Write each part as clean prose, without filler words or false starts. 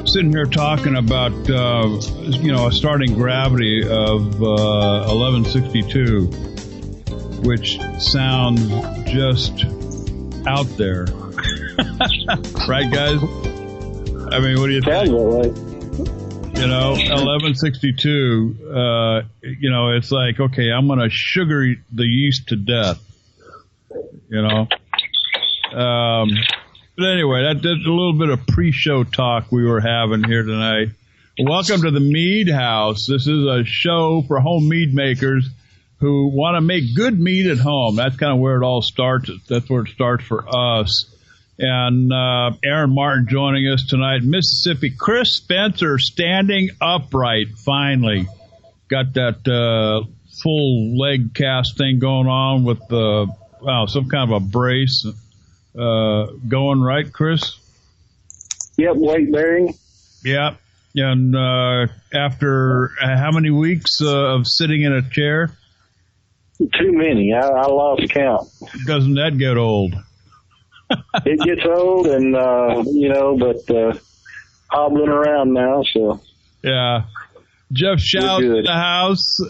Sitting here talking about, a starting gravity of 1162, which sounds just out there. Right, guys? I mean, what do you think? 1162, it's like, okay, I'm going to sugar the yeast to death, But anyway, that's a little bit of pre-show talk we were having here tonight. Welcome to the Mead House. This is a show for home mead makers who want to make good mead at home. That's kind of where it all starts. That's where it starts for us. And Aaron Martin joining us tonight. Mississippi. Chris Spencer standing upright, finally. Got that full leg cast thing going on with some kind of a brace. Going right, Chris? Yep, weight bearing. Yep. And after how many weeks of sitting in a chair? Too many. I lost count. Doesn't that get old? It gets old, and but hobbling around now. So yeah. Jeff Shout in the house.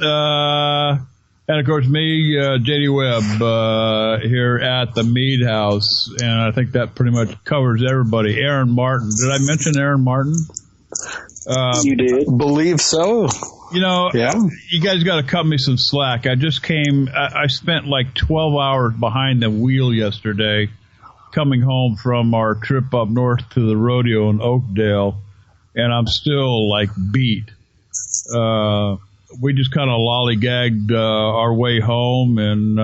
And, of course, me, J.D. Webb, here at the Mead House. And I think that pretty much covers everybody. Aaron Martin. Did I mention Aaron Martin? You did. Believe so. Yeah. You guys got to cut me some slack. I just came. I spent like 12 hours behind the wheel yesterday coming home from our trip up north to the rodeo in Oakdale. And I'm still, like, beat. We just kind of lollygagged our way home and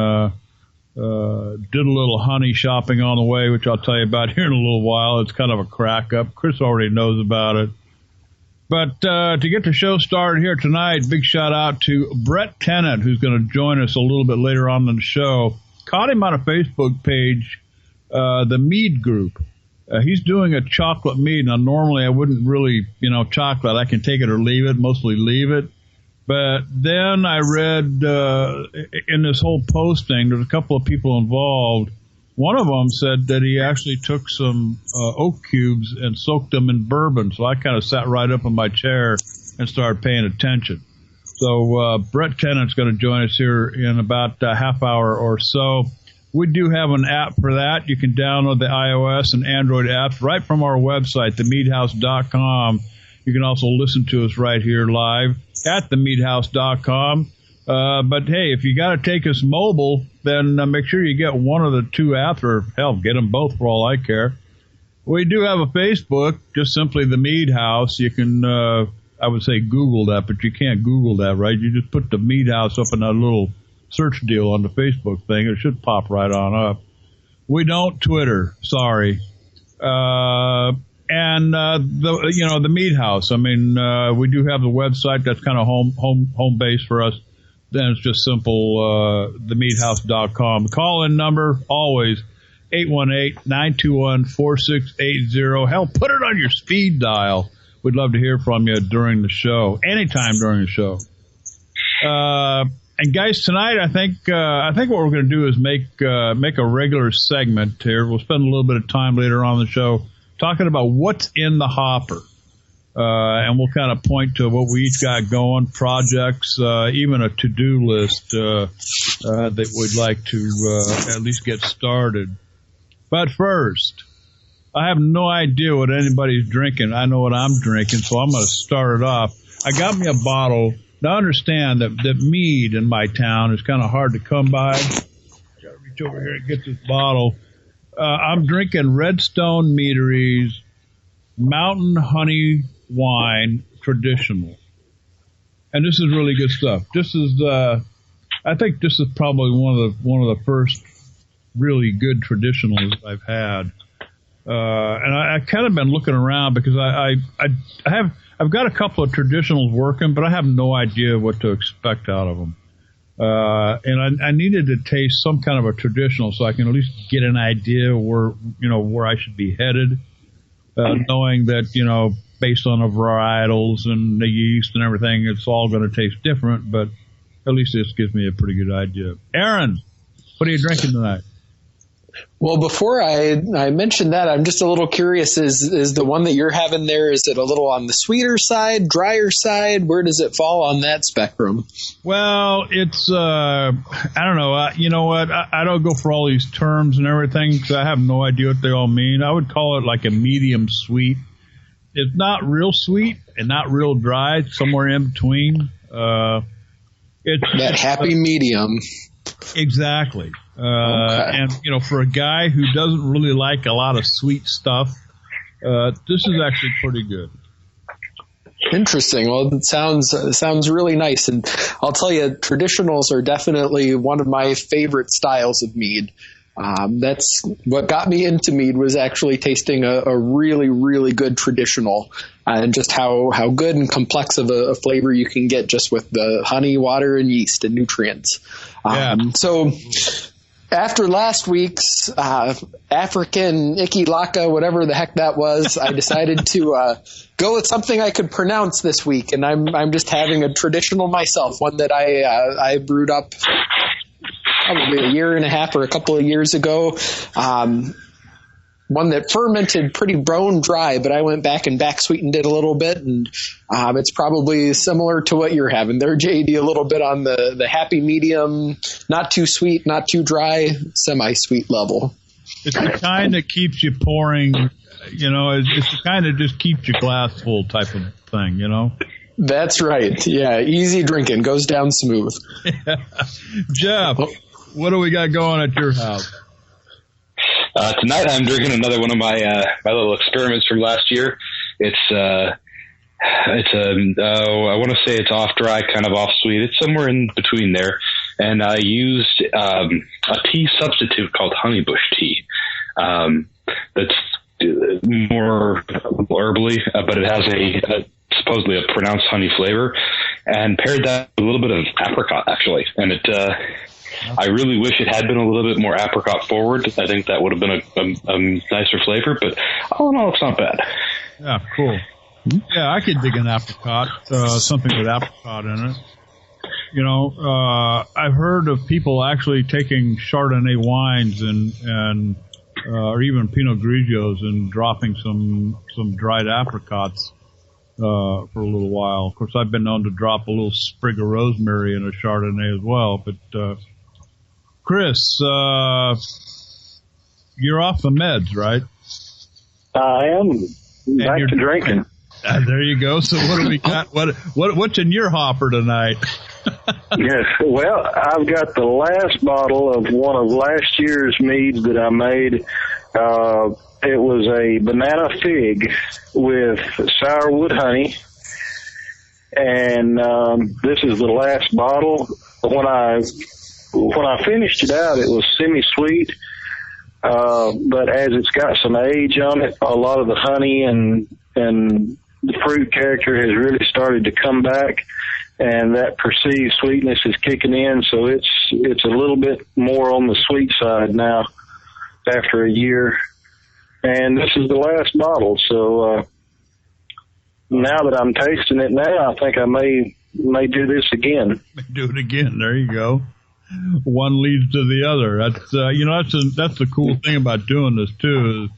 did a little honey shopping on the way, which I'll tell you about here in a little while. It's kind of a crack up. Chris already knows about it. But to get the show started here tonight, big shout out to Brett Tennant, who's going to join us a little bit later on in the show. Caught him on a Facebook page, the Mead group. He's doing a chocolate mead. Now, normally I wouldn't really, chocolate. I can take it or leave it, mostly leave it. But then I read in this whole posting, there's a couple of people involved. One of them said that he actually took some oak cubes and soaked them in bourbon. So I kind of sat right up in my chair and started paying attention. So Brett Tennant's going to join us here in about a half hour or so. We do have an app for that. You can download the iOS and Android apps right from our website, themeadhouse.com. You can also listen to us right here live at themeadhouse.com. But, hey, if you got to take us mobile, then make sure you get one of the two apps, or, hell, get them both for all I care. We do have a Facebook, just simply the Mead House. You can, I would say Google that, but you can't Google that, right? You just put the Mead House up in that little search deal on the Facebook thing. It should pop right on up. We don't Twitter. Sorry. And the Mead House. I mean, we do have the website that's kind of home base for us. Then it's just simple, themeadhouse.com. Call-in number, always, 818-921-4680. Hell, put it on your speed dial. We'd love to hear from you during the show, anytime during the show. And guys, tonight I think what we're going to do is make a regular segment here. We'll spend a little bit of time later on in the show talking about what's in the hopper. And we'll kind of point to what we each got going, projects, even a to-do list that we'd like to at least get started. But first, I have no idea what anybody's drinking. I know what I'm drinking, so I'm going to start it off. I got me a bottle. Now, understand that mead in my town is kind of hard to come by. Got to reach over here and get this bottle. I'm drinking Redstone Meadery's Mountain Honey Wine Traditional. And this is really good stuff. This is, I think this is probably one of the first really good traditionals I've had. And I've kind of been looking around because I've got a couple of traditionals working, but I have no idea what to expect out of them. And I needed to taste some kind of a traditional so I can at least get an idea where I should be headed, knowing that, based on the varietals and the yeast and everything, it's all going to taste different, but at least this gives me a pretty good idea. Aaron, What are you drinking tonight? Well, before I mentioned that, I'm just a little curious, is the one that you're having there, is it a little on the sweeter side, drier side? Where does it fall on that spectrum? Well, it's, I don't know. You know what? I don't go for all these terms and everything because I have no idea what they all mean. I would call it like a medium sweet. It's not real sweet and not real dry. It's somewhere in between. It's that happy medium. Exactly. Okay. And, you know, for a guy who doesn't really like a lot of sweet stuff, this is actually pretty good. Interesting. Well, it sounds really nice. And I'll tell you, traditionals are definitely one of my favorite styles of mead. That's what got me into mead, was actually tasting a really, really good traditional, and just how good and complex of a flavor you can get just with the honey, water, and yeast and nutrients. So after last week's African Ikilaka, whatever the heck that was, I decided to go with something I could pronounce this week, and I'm just having a traditional myself, one that I brewed up probably a year and a half or a couple of years ago. One that fermented pretty bone dry, but I went back and back sweetened it a little bit, and it's probably similar to what you're having there, JD, a little bit on the happy medium, not too sweet, not too dry, semi-sweet level. It's the kind that keeps you pouring, you know, it's the kind that just keeps your glass full type of thing, you know? That's right. Yeah, easy drinking, goes down smooth. Jeff, what do we got going at your house? Tonight I'm drinking another one of my little experiments from last year. It's I want to say it's off dry, kind of off sweet. It's somewhere in between there. And I used a tea substitute called honeybush tea. That's more herbally, but it has supposedly a pronounced honey flavor, and paired that with a little bit of apricot actually. And I really wish it had been a little bit more apricot forward. I think that would have been a nicer flavor, but all in all, it's not bad. Yeah, cool. Yeah, I could dig an apricot, something with apricot in it. You know, I've heard of people actually taking Chardonnay wines and or even Pinot Grigios and dropping some dried apricots for a little while. Of course, I've been known to drop a little sprig of rosemary in a Chardonnay as well, but Chris, you're off the meds, right? I am back to drinking. There you go. So what do we got? What's in your hopper tonight? Yes. Well, I've got the last bottle of one of last year's meads that I made. It was a banana fig with sourwood honey. And this is the last bottle. When I finished it out, it was semi-sweet, but as it's got some age on it, a lot of the honey and the fruit character has really started to come back, and that perceived sweetness is kicking in, so it's a little bit more on the sweet side now after a year. And this is the last bottle, so now that I'm tasting it now, I think I may do this again. Do it again. There you go. One leads to the other. That's that's the cool thing about doing this too. Is,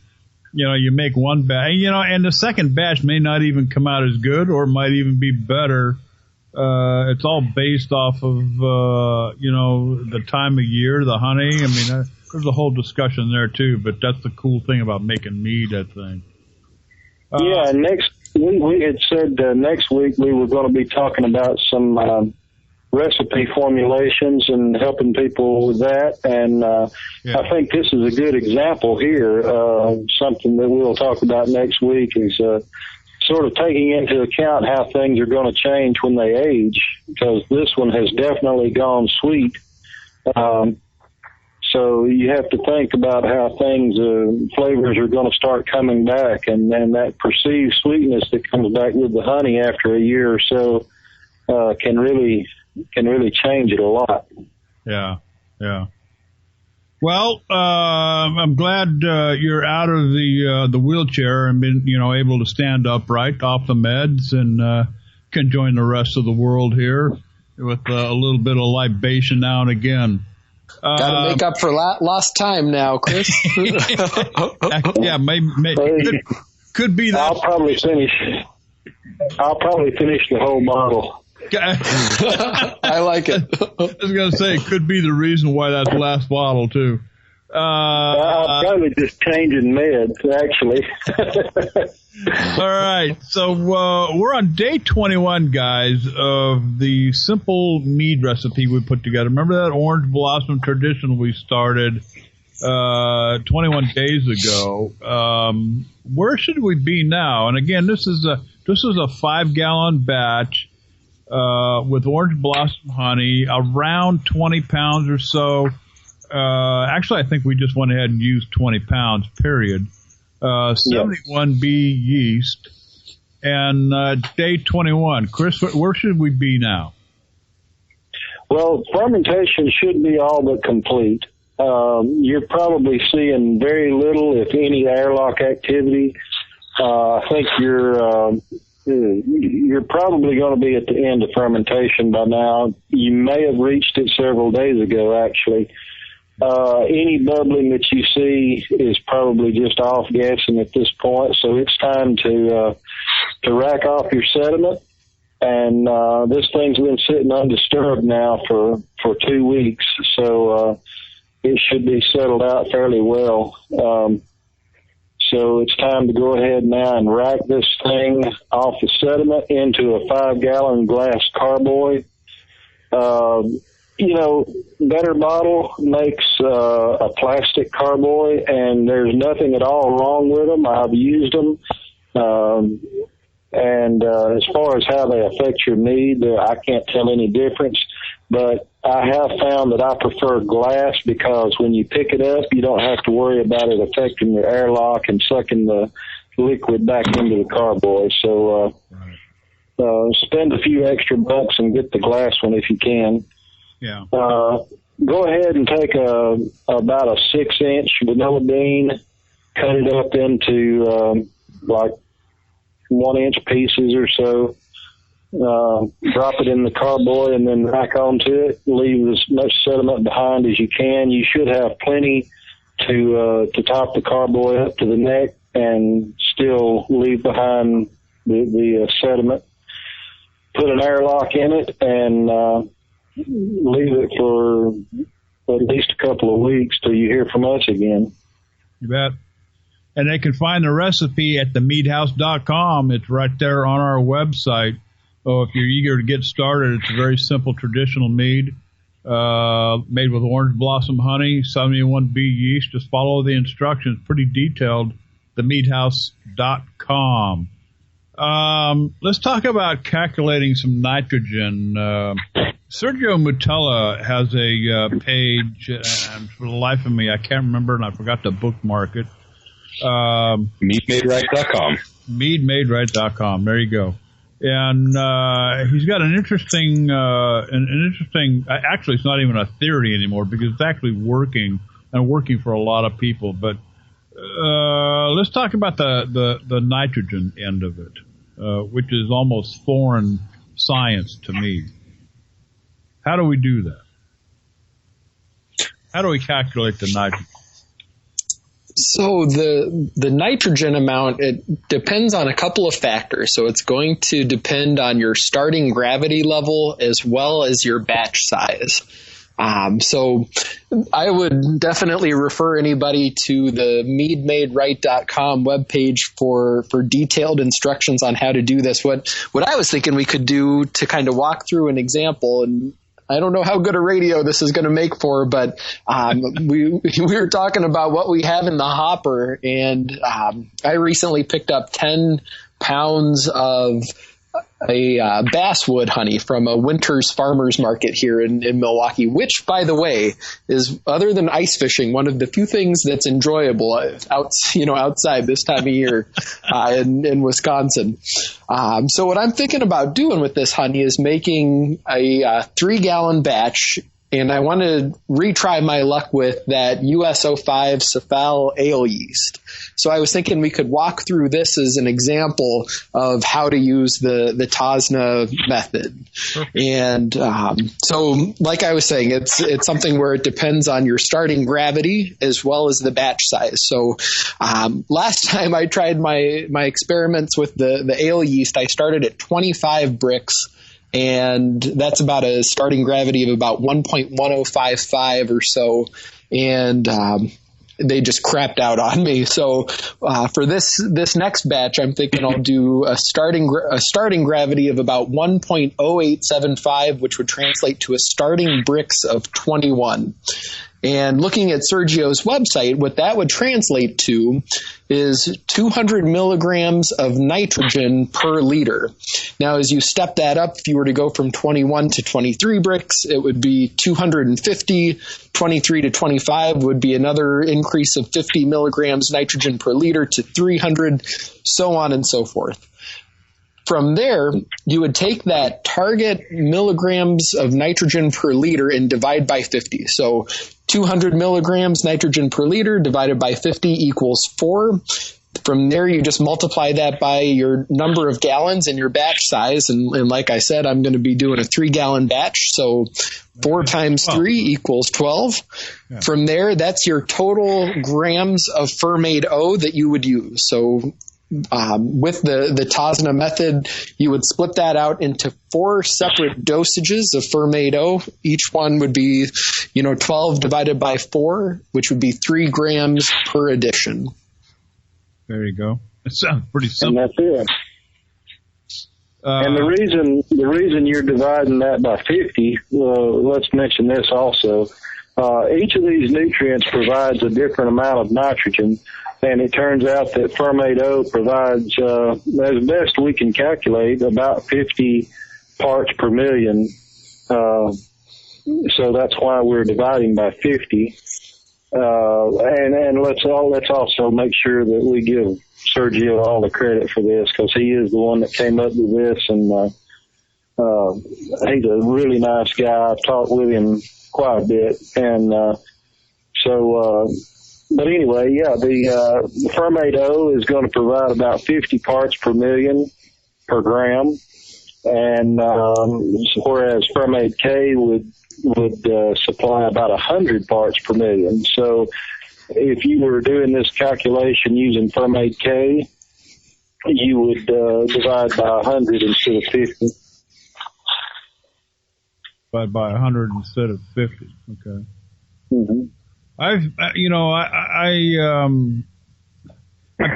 you know, you make one batch, you know, and the second batch may not even come out as good, or might even be better. It's all based off of the time of year, the honey. I mean, there's a whole discussion there too. But that's the cool thing about making mead, I think. Yeah, we had said next week we were going to be talking about some recipe formulations and helping people with that. And I think this is a good example here. Something that we'll talk about next week is sort of taking into account how things are going to change when they age, because this one has definitely gone sweet. So you have to think about how things, flavors are going to start coming back, and that perceived sweetness that comes back with the honey after a year or so can really change it a lot. Yeah. Well, I'm glad you're out of the wheelchair and been able to stand upright off the meds and can join the rest of the world here with a little bit of libation now and again. Got to make up for lost time now, Chris. Yeah, maybe could be that. I'll probably finish the whole bottle. I like it. I was going to say, it could be the reason why that's the last bottle, too. I'm probably just changing meds, actually. All right. So we're on day 21, guys, of the simple mead recipe we put together. Remember that orange blossom tradition we started 21 days ago? Where should we be now? And again, this is a 5-gallon batch with orange blossom honey, around 20 pounds or so. Actually, I think we just went ahead and used 20 pounds, period. 71B yeast. And day 21. Chris, where should we be now? Well, fermentation should be all but complete. You're probably seeing very little, if any, airlock activity. I think you're probably going to be at the end of fermentation by now. You may have reached it several days ago, actually. Any bubbling that you see is probably just off-gassing at this point, so it's time to rack off your sediment. And this thing's been sitting undisturbed now for 2 weeks, so it should be settled out fairly well. So it's time to go ahead now and rack this thing off the sediment into a 5-gallon glass carboy. Better Bottle makes a plastic carboy, and there's nothing at all wrong with them. I've used them. And as far as how they affect your mead, I can't tell any difference. But I have found that I prefer glass because when you pick it up, you don't have to worry about it affecting your airlock and sucking the liquid back into the carboy. So spend a few extra bucks and get the glass one if you can. Yeah. Go ahead and take about a 6-inch vanilla bean, cut it up into like 1-inch pieces or so. Drop it in the carboy and then rack onto it. Leave as much sediment behind as you can. You should have plenty to top the carboy up to the neck and still leave behind the sediment. Put an airlock in it and leave it for at least a couple of weeks till you hear from us again. You bet. And they can find the recipe at themeadhouse.com. It's right there on our website. So if you're eager to get started, it's a very simple traditional mead made with orange blossom honey, 71B yeast. Just follow the instructions. Pretty detailed. Themeadhouse.com. Let's talk about calculating some nitrogen. Sergio Moutela has a page, and for the life of me, I can't remember, and I forgot to bookmark it. Meadmaderight.com. Meadmaderight.com. There you go. And he's got an interesting. Actually, it's not even a theory anymore because it's actually working and working for a lot of people. But let's talk about the nitrogen end of it, which is almost foreign science to me. How do we do that? How do we calculate the nitrogen? So the nitrogen amount, it depends on a couple of factors. So it's going to depend on your starting gravity level as well as your batch size. So I would definitely refer anybody to the meadmaderight.com webpage for detailed instructions on how to do this. What I was thinking we could do to kind of walk through an example, and I don't know how good a radio this is going to make for, but we were talking about what we have in the hopper, and I recently picked up 10 pounds of a basswood honey from a Winter's Farmers Market here in Milwaukee, which, by the way, is, other than ice fishing, one of the few things that's enjoyable outside this time of year in Wisconsin. So what I'm thinking about doing with this honey is making a 3-gallon batch and I want to retry my luck with that US-05 Cephal ale yeast. So I was thinking we could walk through this as an example of how to use the TOSNA method. And so, like I was saying, it's something where it depends on your starting gravity as well as the batch size. So last time I tried my experiments with the ale yeast, I started at 25 brix, and that's about a starting gravity of about 1.1055 or so. And they just crapped out on me. So for this next batch, I'm thinking I'll do a starting gravity of about 1.0875, which would translate to a starting brix of 21. And looking at Sergio's website, what that would translate to is 200 milligrams of nitrogen per liter. Now, as you step that up, if you were to go from 21 to 23 brix, it would be 250. 23 to 25 would be another increase of 50 milligrams nitrogen per liter to 300, so on and so forth. From there, you would take that target milligrams of nitrogen per liter and divide by 50. So 200 milligrams nitrogen per liter divided by 50 equals 4. From there, you just multiply that by your number of gallons and your batch size. And like I said, I'm going to be doing a 3-gallon batch. So 4 times 3 equals 12. Yeah. From there, that's your total grams of Fermaid O that you would use. So with the TOSNA method, you would split that out into 4 separate dosages of Fermaid O. Each one would be, 12 divided by 4, which would be 3 grams per addition. There you go. It sounds pretty simple. And that's it. And the reason you're dividing that by 50, let's mention this also. Each of these nutrients provides a different amount of nitrogen. And it turns out that Fermaid O provides, as best we can calculate, about 50 parts per million. So that's why we're dividing by 50. And let's also make sure that we give Sergio all the credit for this, because he is the one that came up with this, and he's a really nice guy. I've talked with him quite a bit, and but anyway, yeah, the Fermaid O is going to provide about 50 parts per million per gram, and whereas Fermaid K would supply about 100 parts per million. So if you were doing this calculation using Fermaid K, you would divide by 100 instead of 50. Divide by 100 instead of 50. Okay. Mm-hmm. I'm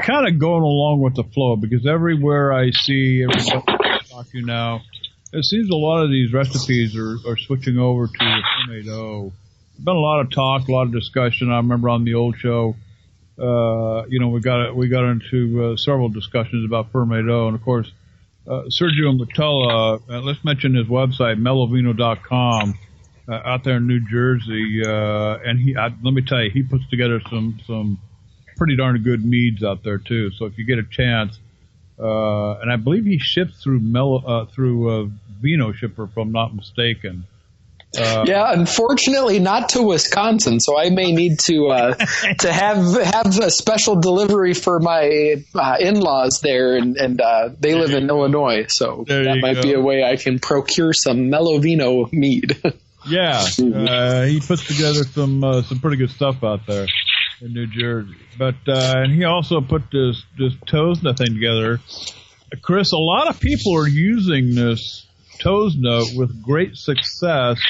kind of going along with the flow, because everywhere I see everybody talk to now, it seems a lot of these recipes are switching over to the Fermaid O. There's been a lot of talk, a lot of discussion. I remember on the old show, we got into several discussions about Fermaid O, and of course, Sergio Moutela, let's mention his website, mellovino.com. Out there in New Jersey, and let me tell you, he puts together some pretty darn good meads out there too. So if you get a chance, and I believe he ships through Vino Shipper, if I'm not mistaken. Yeah, unfortunately not to Wisconsin, so I may need to have a special delivery for my in-laws there, and they live in Illinois, so that might be a way I can procure some Mellovino mead. Yeah, he puts together some pretty good stuff out there in New Jersey. But and he also put this TOSNA thing together. Chris, a lot of people are using this TOSNA with great success,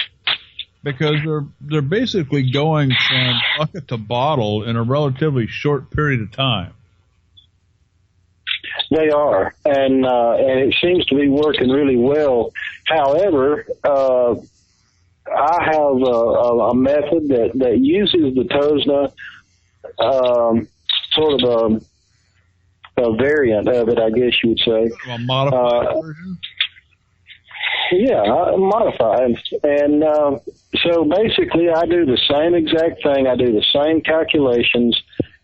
because they're basically going from bucket to bottle in a relatively short period of time. They are, and it seems to be working really well. However, I have a method that uses the TOSNA, sort of a variant of it, I guess you would say. A modified version? Yeah, modified. And so basically I do the same exact thing. I do the same calculations,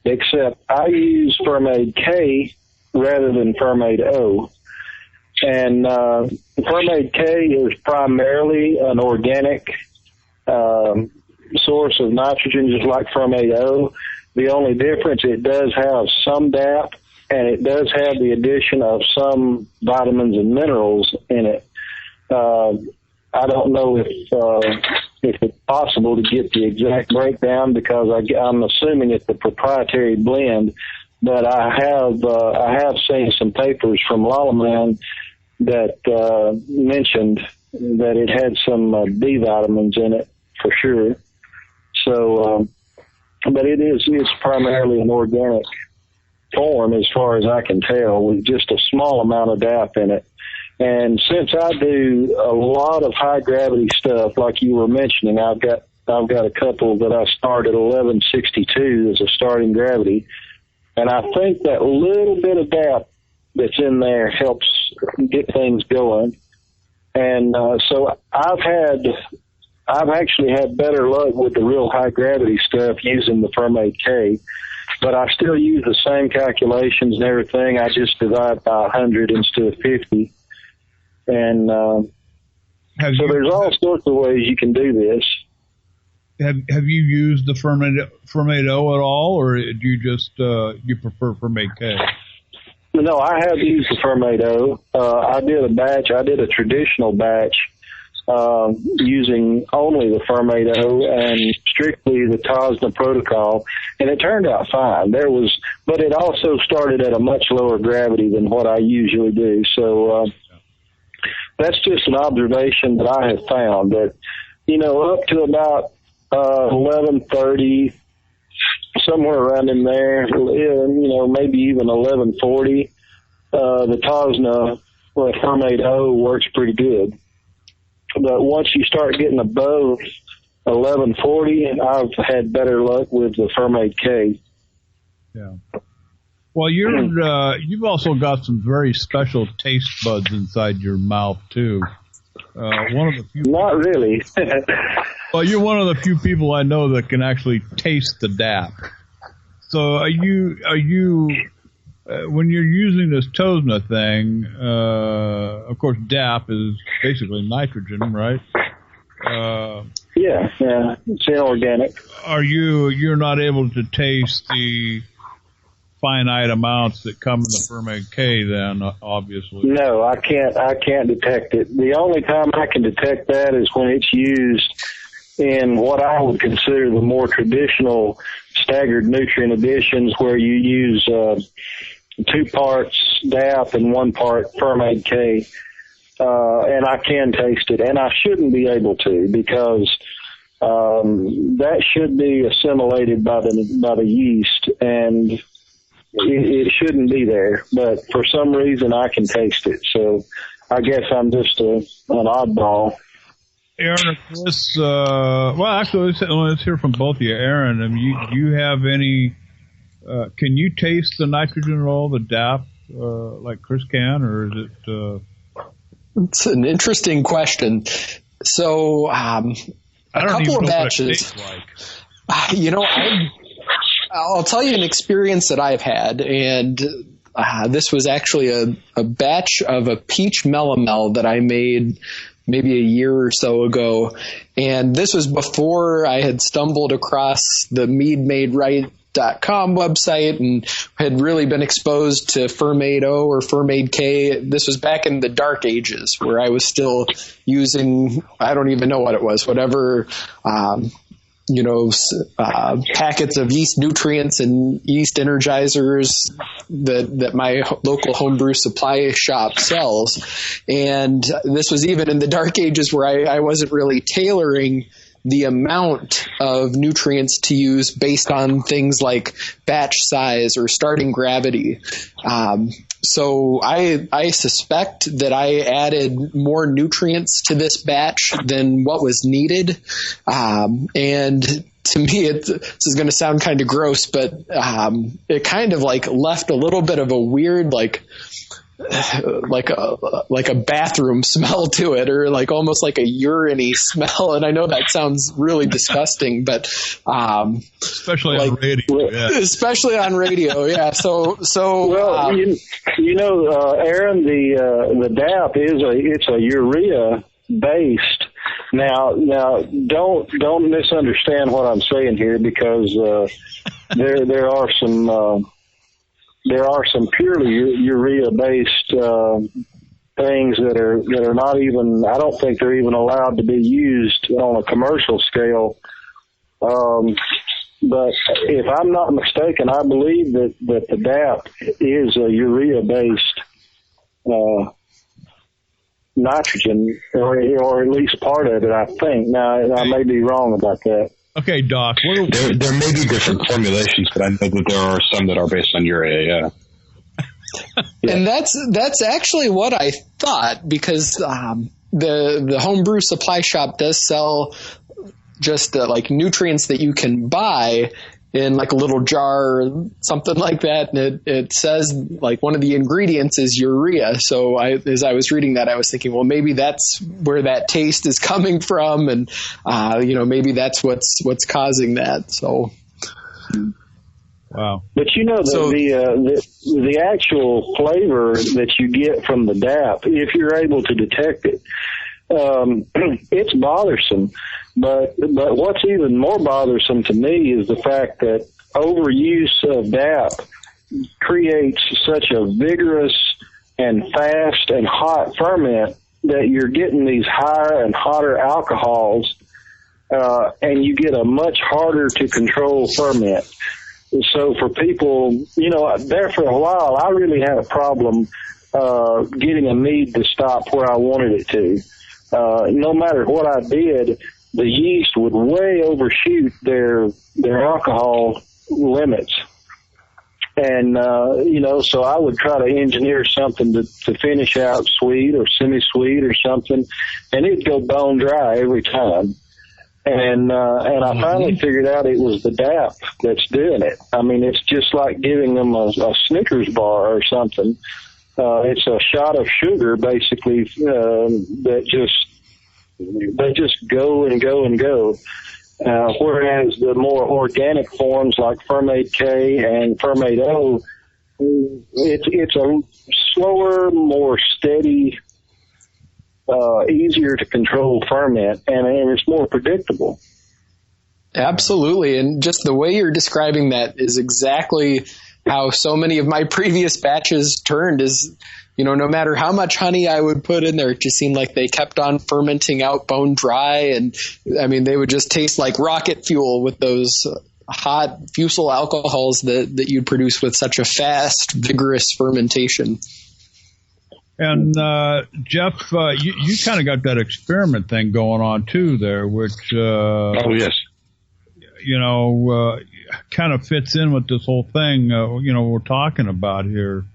except I use Fermaid K rather than Fermaid O. And Fermaid K is primarily an organic source of nitrogen, just like Fermaid O. The only difference, it does have some DAP, and it does have the addition of some vitamins and minerals in it. I don't know if it's possible to get the exact breakdown, because I'm assuming it's a proprietary blend. But I have seen some papers from Lalaman that mentioned that it had some B vitamins in it for sure. So, but it's primarily an organic form as far as I can tell, with just a small amount of DAP in it. And since I do a lot of high gravity stuff, like you were mentioning, I've got a couple that I start at 1162 as a starting gravity, and I think that little bit of DAP that's in there helps get things going. And so I've actually had better luck with the real high gravity stuff using the Fermaid K, but I still use the same calculations and everything. I just divide by 100 instead of 50. And so there's all sorts of ways you can do this. Have you used the Fermaid O at all, or do you just you prefer Fermaid K? No, I have used the Fermaid O. I did a traditional batch using only the Fermaid O and strictly the TOSNA protocol, and it turned out fine. But it also started at a much lower gravity than what I usually do. So that's just an observation that I have found, that, up to about 1130, somewhere around in there, maybe even 1140, the TOSNA Fermaid O works pretty good. But once you start getting above 1140, I've had better luck with the Fermaid K. Yeah. Well, you've also got some very special taste buds inside your mouth too. One of the few. Not really. Well, you're one of the few people I know that can actually taste the DAP. So are you when you're using this TOSNA thing? Of course, DAP is basically nitrogen, right? Yeah, it's inorganic. You're not able to taste the finite amounts that come in the Fermaid K, then, obviously? No, I can't detect it. The only time I can detect that is when it's used in what I would consider the more traditional staggered nutrient additions, where you use 2 parts DAP and 1 part Fermaid K, and I can taste it, and I shouldn't be able to, because that should be assimilated by the yeast, and it shouldn't be there, but for some reason I can taste it. So I guess I'm just an oddball. Aaron, let's hear from both of you. Aaron, do you have any? Can you taste the nitrogen at all, the DAP, like Chris can, or is it? It's an interesting question. So a couple of batches. I'll tell you an experience that I've had, and this was actually a batch of a peach melomel that I made maybe a year or so ago, and this was before I had stumbled across the MeadMadeRight.com website and had really been exposed to Fermaid O or Fermaid K. This was back in the dark ages, where I was still using, I don't even know what it was, whatever packets of yeast nutrients and yeast energizers that my local homebrew supply shop sells. And this was even in the dark ages where I wasn't really tailoring the amount of nutrients to use based on things like batch size or starting gravity. So I suspect that I added more nutrients to this batch than what was needed. And to me, this is going to sound kind of gross, but it kind of like left a little bit of a weird, like a bathroom smell to it, or like almost like a urine-y smell. And I know that sounds really disgusting, but especially on radio. Yeah. Especially on radio, yeah. So well, Aaron, the DAP it's a urea based Now, don't misunderstand what I'm saying here, because there are some purely urea based things that are not even, I don't think they're even allowed to be used on a commercial scale. But if I'm not mistaken, I believe that the DAP is a urea based nitrogen, or at least part of it, I think. Now, I may be wrong about that. Okay, Doc. There may be different formulations, but I know that there are some that are based on urea, yeah. And that's actually what I thought, because the homebrew supply shop does sell just like nutrients that you can buy in like a little jar or something like that. And it says like one of the ingredients is urea. So as I was reading that, I was thinking, well, maybe that's where that taste is coming from. And, maybe that's what's causing that. So. Wow. But the actual flavor that you get from the DAP, if you're able to detect it, it's bothersome. But what's even more bothersome to me is the fact that overuse of DAP creates such a vigorous and fast and hot ferment that you're getting these higher and hotter alcohols, and you get a much harder to control ferment. So for people, there for a while, I really had a problem getting a mead to stop where I wanted it to. No matter what I did, the yeast would way overshoot their alcohol limits. And, so I would try to engineer something to finish out sweet or semi-sweet or something, and it'd go bone dry every time. And I finally figured out it was the DAP that's doing it. I mean, it's just like giving them a Snickers bar or something. It's a shot of sugar, basically, they just go and go and go. Whereas the more organic forms like Fermaid K and Fermaid O, it's a slower, more steady, easier to control ferment, and it's more predictable. Absolutely. And just the way you're describing that is exactly how so many of my previous batches turned. Is, no matter how much honey I would put in there, it just seemed like they kept on fermenting out bone dry. And I mean, they would just taste like rocket fuel with those hot fusel alcohols that you'd produce with such a fast, vigorous fermentation. And Jeff, you kind of got that experiment thing going on too there, which oh yes, kind of fits in with this whole thing we're talking about here.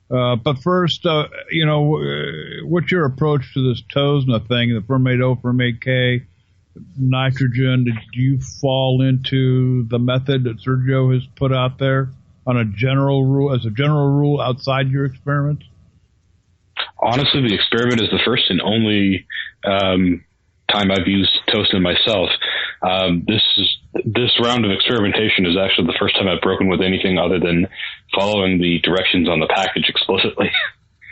But first, what's your approach to this TOSNA thing, the Fermaid O, Fermaid K, nitrogen? Did you fall into the method that Sergio has put out there as a general rule outside your experiments? Honestly, the experiment is the first and only time I've used TOSNA myself. This round of experimentation is actually the first time I've broken with anything other than following the directions on the package explicitly.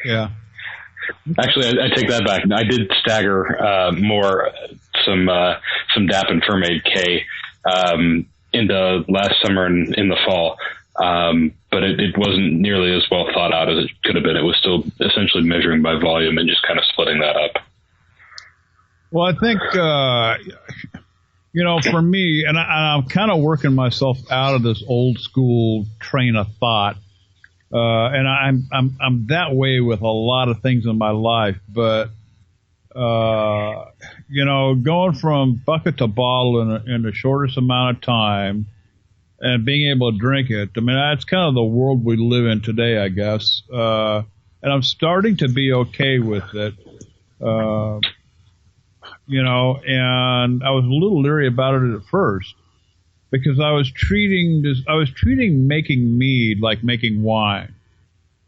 Yeah. Actually, I take that back. I did stagger some DAP and Fermaid K in the last summer and in the fall. But it wasn't nearly as well thought out as it could have been. It was still essentially measuring by volume and just kind of splitting that up. Well, I think, for me, and I'm kind of working myself out of this old school train of thought. And I'm that way with a lot of things in my life, but, going from bucket to bottle in the shortest amount of time, and being able to drink it. I mean, that's kind of the world we live in today, I guess. And I'm starting to be okay with it. And I was a little leery about it at first because I was treating making mead like making wine.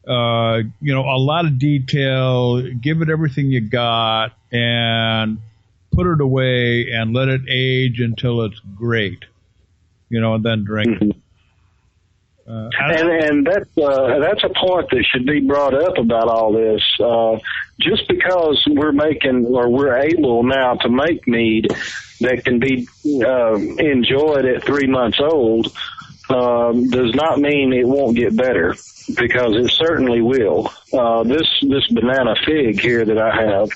A lot of detail, give it everything you got and put it away and let it age until it's great. And then drink it. And that's a point that should be brought up about all this. Just because we're able now to make mead that can be enjoyed at 3 months old does not mean it won't get better, because it certainly will. This banana fig here that I have,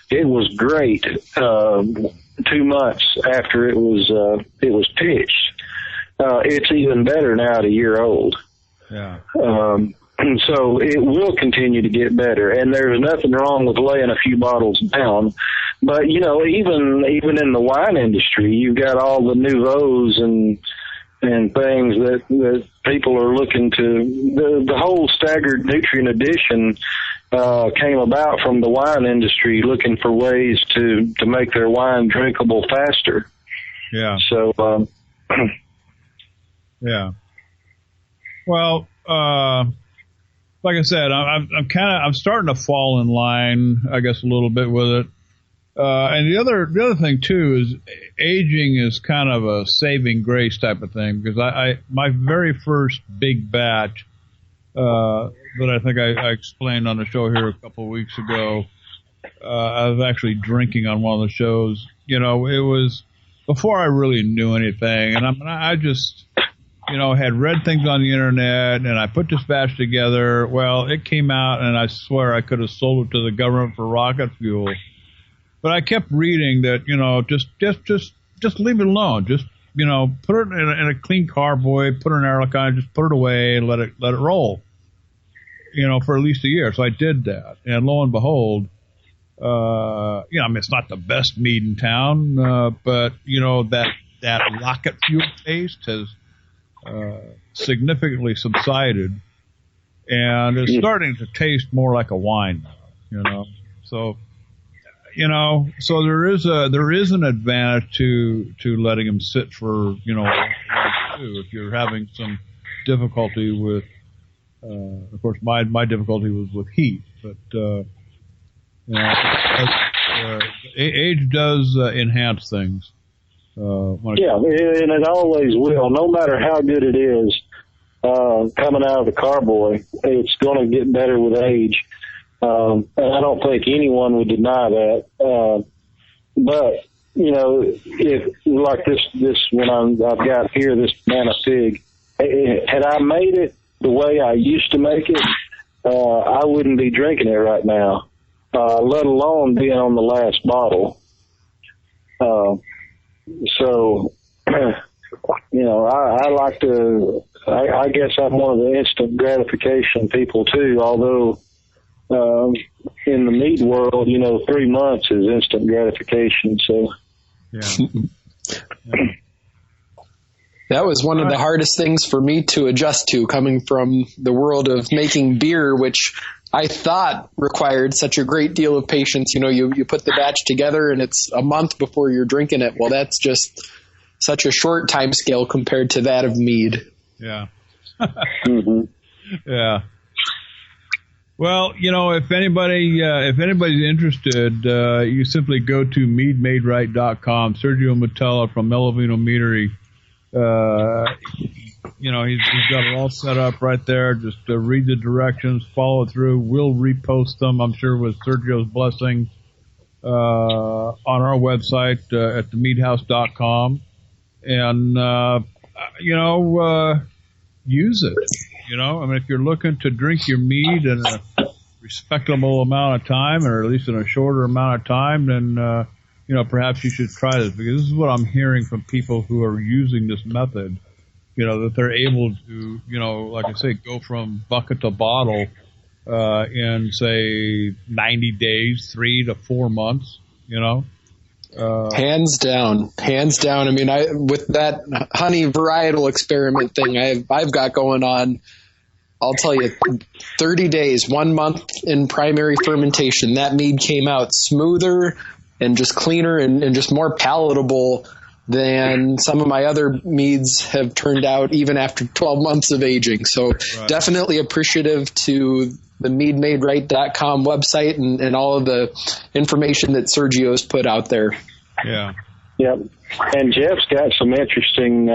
it was great 2 months after it was pitched. It's even better now at a year old. Yeah. So it will continue to get better, and there's nothing wrong with laying a few bottles down. But even in the wine industry, you've got all the nouveaux and things that people are looking to. The whole staggered nutrient addition came about from the wine industry looking for ways to make their wine drinkable faster. Yeah. So. Yeah. Well, like I said, I'm starting to fall in line, I guess, a little bit with it. And the other thing too is aging is kind of a saving grace type of thing, because my very first big batch that I think I explained on the show here a couple of weeks ago, I was actually drinking on one of the shows. It was before I really knew anything, and I just had read things on the internet, and I put this batch together. Well, it came out, and I swear I could have sold it to the government for rocket fuel. But I kept reading that, just leave it alone. Just, put it in a clean carboy, put it in aerolite, just put it away and let it roll, for at least a year. So I did that. And lo and behold, it's not the best mead in town, but, that rocket fuel taste has significantly subsided, and it's starting to taste more like a wine now, So, so there is an advantage to letting them sit for, if you're having some difficulty with, of course, my difficulty was with heat, but, age does enhance things. And it always will. No matter how good it is, coming out of the carboy, it's going to get better with age. And I don't think anyone would deny that. But if like this when I've got here this banana fig, had I made it the way I used to make it, I wouldn't be drinking it right now, let alone being on the last bottle. So, I like to, I guess I'm one of the instant gratification people too, although, in the mead world, 3 months is instant gratification. So, yeah. That was one of the hardest things for me to adjust to, coming from the world of making beer, which I thought required such a great deal of patience. You put the batch together and it's a month before you're drinking it. Well, that's just such a short time scale compared to that of mead. Yeah. Yeah. Well, if anybody's interested, you simply go to meadmaderight.com. Sergio Moutela from Melavino Meadery. He's got it all set up right there. Just read the directions, follow through. We'll repost them, I'm sure, with Sergio's blessing, on our website, at themeadhouse.com. And, use it. If you're looking to drink your mead in a respectable amount of time, or at least in a shorter amount of time, then, perhaps you should try this, because this is what I'm hearing from people who are using this method. That they're able to, like I say, go from bucket to bottle in, say, 90 days, 3 to 4 months, Hands down. I mean, with that honey varietal experiment thing I've got going on, I'll tell you, 30 days, 1 month in primary fermentation, that mead came out smoother and just cleaner and just more palatable than some of my other meads have turned out even after 12 months of aging. So Definitely appreciative to the meadmaderight.com website and all of the information that Sergio's put out there. Yeah. Yep. And Jeff's got some interesting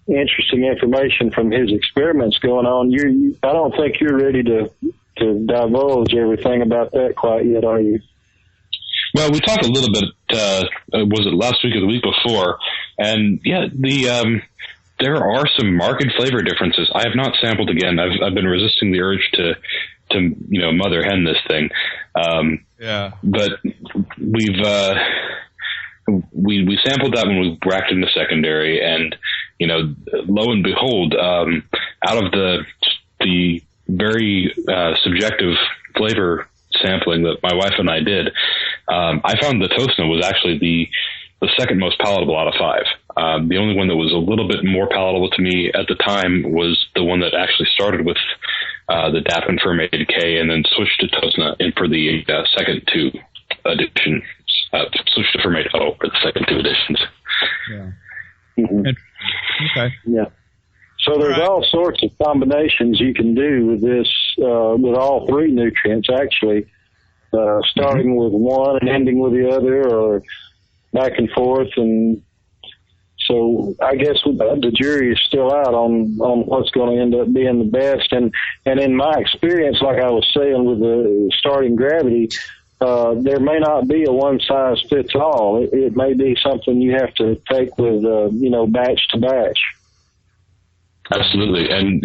interesting information from his experiments going on. I don't think you're ready to divulge everything about that quite yet, are you? Well, we talked a little bit, was it last week or the week before? And yeah, there are some marked flavor differences. I have not sampled again. I've been resisting the urge to mother hen this thing. But we sampled that when we racked into secondary, and lo and behold, out of the very subjective flavor sampling that my wife and I did, I found the TOSNA was actually the second most palatable out of 5. The only one that was a little bit more palatable to me at the time was the one that actually started with the DAP and Fermaid K, and then switched to TOSNA and for the second 2 editions. Switched to Fermaid O for the second 2 editions. Yeah. Mm-hmm. Okay. Yeah. So there's all sorts of combinations you can do with this, with all 3 nutrients, actually, starting with one and ending with the other, or back and forth. And so I guess the jury is still out on what's going to end up being the best. And in my experience, like I was saying with the starting gravity, there may not be a one-size-fits-all. It may be something you have to take with, batch to batch. Absolutely. And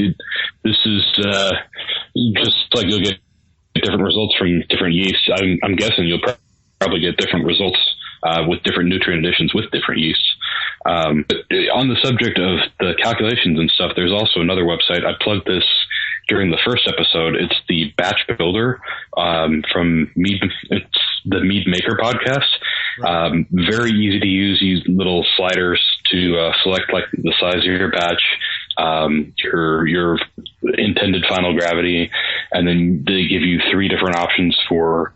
this is just like you'll get different results from different yeasts. I'm guessing you'll probably get different results with different nutrient additions with different yeasts. But on the subject of the calculations and stuff, there's also another website. I plugged this during the first episode. It's the Batch Builder from Mead. It's the Mead Maker podcast. Right. Very easy to use. Use little sliders to select like the size of your batch, your intended final gravity, and then they give you 3 different options for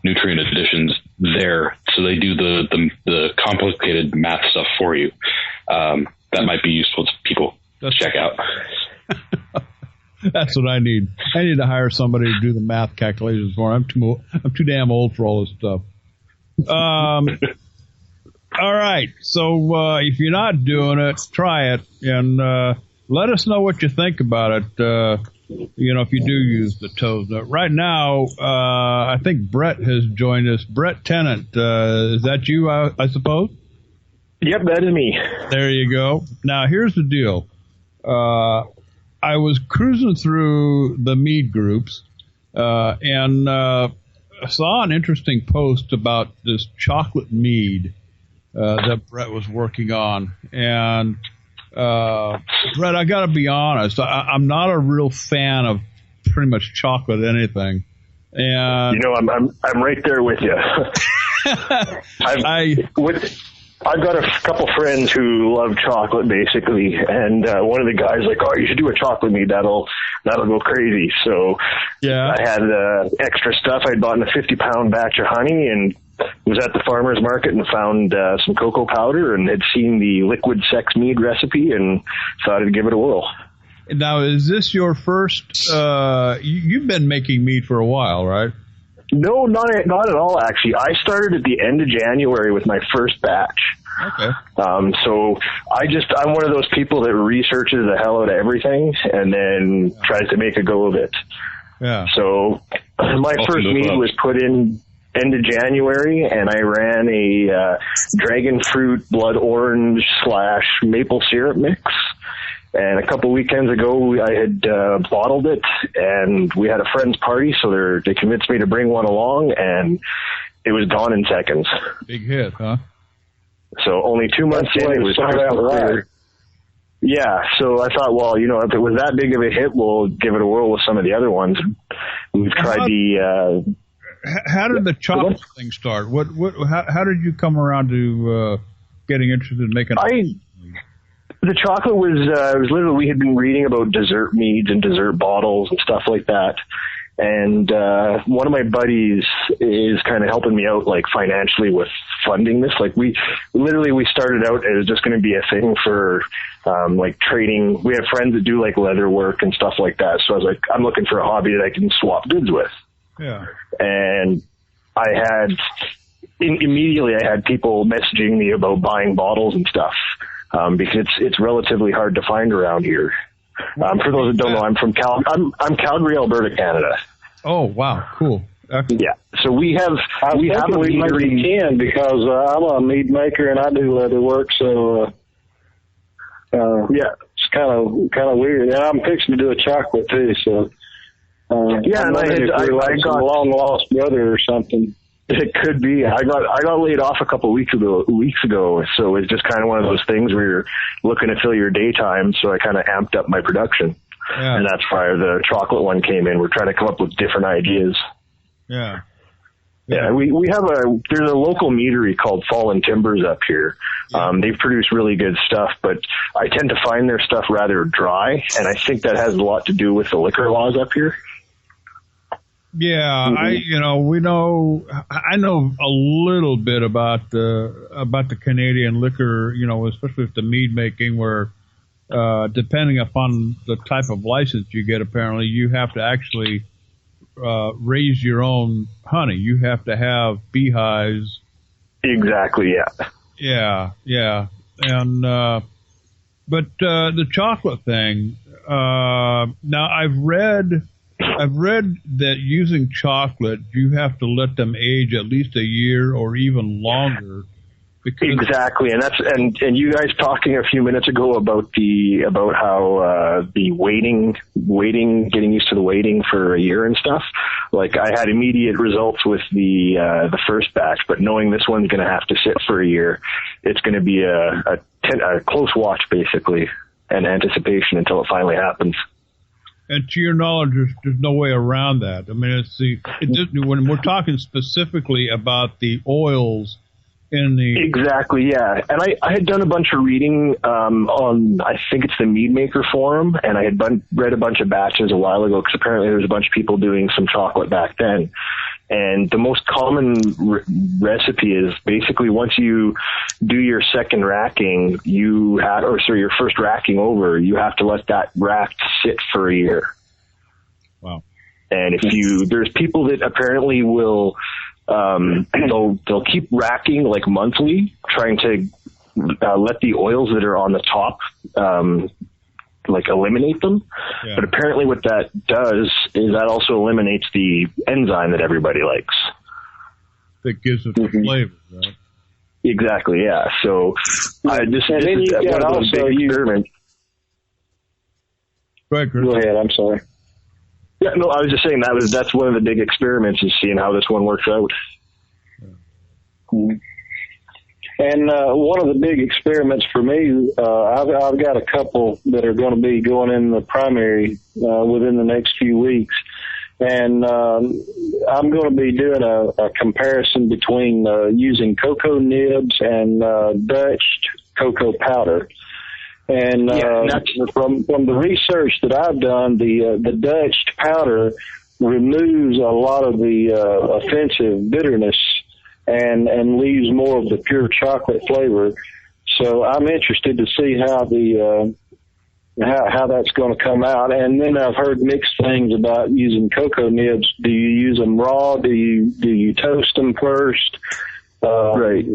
nutrient additions there. So they do the complicated math stuff for you. That might be useful to people to check out. That's what I need. I need to hire somebody to do the math calculations for me. I'm too damn old for all this stuff. All right. So if you're not doing it, try it, and let us know what you think about it. If you do use the TOSNA. Right now, I think Brett has joined us. Brett Tennant, is that you, I suppose? Yep, that is me. There you go. Now, here's the deal. I was cruising through the Mead groups and saw an interesting post about this chocolate mead that Brett was working on. And Brett, I got to be honest, I'm not a real fan of pretty much chocolate anything. And I'm right there with you. I've got a couple friends who love chocolate, basically, and one of the guys like, "Oh, you should do a chocolate mead. That'll go crazy." So yeah, I had extra stuff. I'd bought in a 50-pound batch of honey, and was at the farmer's market and found some cocoa powder, and had seen the liquid sex mead recipe, and thought I'd give it a whirl. Now, is this your first? You've been making mead for a while, right? No, not at all, actually. I started at the end of January with my first batch. Okay. So I'm one of those people that researches the hell out of everything and then tries to make a go of it. Yeah. So my first mead was put in end of January, and I ran a dragon fruit blood orange / maple syrup mix. And a couple weekends ago, I had bottled it, and we had a friend's party, so they convinced me to bring one along, and it was gone in seconds. Big hit, huh? So only 2 months in, it was clear. Yeah, so I thought, well, if it was that big of a hit, we'll give it a whirl with some of the other ones. We've tried How did the chocolate thing start? How did you come around to getting interested in making? The chocolate was literally, we had been reading about dessert meads and dessert bottles and stuff like that. And one of my buddies is kind of helping me out, like, financially with funding this. Like, we started out as just going to be a thing for like trading. We have friends that do like leather work and stuff like that. So I was like, I'm looking for a hobby that I can swap goods with. Yeah. And immediately I had people messaging me about buying bottles and stuff. because it's relatively hard to find around here. For those that don't know, I'm from I'm Calgary, Alberta, Canada. Oh, wow. Cool. Excellent. Yeah. So we have a meadery. Can because I'm a mead maker and I do leather work. So yeah, it's kind of weird. And I'm fixing to do a chocolate too. So yeah, and I got a long lost brother or something. It could be. I got laid off a couple of weeks ago, so it's just kind of one of those things where you're looking to fill your daytime. So I kind of amped up my production, and that's why the chocolate one came in. We're trying to come up with different ideas. Yeah. We have there's a local meadery called Fallen Timbers up here. They produce really good stuff, but I tend to find their stuff rather dry, and I think that has a lot to do with the liquor laws up here. Yeah, I know a little bit about the Canadian liquor, especially with the mead making, where depending upon the type of license you get, apparently you have to actually raise your own honey. You have to have beehives. Exactly. Yeah. Yeah. And but the chocolate thing. Now I've read that using chocolate, you have to let them age at least a year or even longer. Exactly, and you guys talking a few minutes ago about how the waiting, getting used to the waiting for a year and stuff. Like I had immediate results with the first batch, but knowing this one's going to have to sit for a year, it's going to be a close watch basically, and anticipation until it finally happens. And to your knowledge, there's no way around that. I mean, when we're talking specifically about the oils in the... Exactly, yeah. And I had done a bunch of reading on, I think it's the Mead Maker Forum, and I had read a bunch of batches a while ago, because apparently there was a bunch of people doing some chocolate back then. And the most common recipe is basically once you do your second racking, your first racking over, you have to let that rack sit for a year. Wow. And there's people that apparently will, they'll keep racking like monthly, trying to let the oils that are on the top, eliminate them. Yeah. But apparently what that does is that also eliminates the enzyme that everybody likes. That gives it the flavor, right? Exactly, yeah. So I just and then you got also experiment. Go ahead, Chris. Go ahead, I'm sorry. Yeah, no, I was just saying that's one of the big experiments is seeing how this one works out. Mm-hmm. And one of the big experiments for me, I've got a couple that are going to be going in the primary within the next few weeks. And I'm going to be doing a comparison between using cocoa nibs and Dutch cocoa powder. And from the research that I've done, the Dutch powder removes a lot of the offensive bitterness and leaves more of the pure chocolate flavor. So I'm interested to see how how that's going to come out. And then I've heard mixed things about using cocoa nibs. Do you use them raw? Do you toast them first? Right.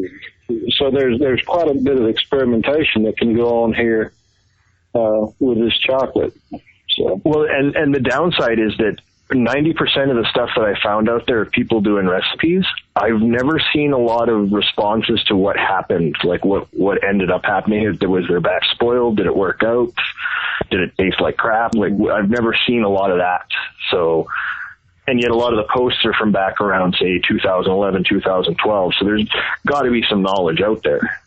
So there's quite a bit of experimentation that can go on here with this chocolate. So well, and the downside is that 90% of the stuff that I found out there of people doing recipes, I've never seen a lot of responses to what happened, like what ended up happening. Was their batch spoiled? Did it work out? Did it taste like crap? Like I've never seen a lot of that. So, and yet a lot of the posts are from back around, say, 2011, 2012. So there's got to be some knowledge out there.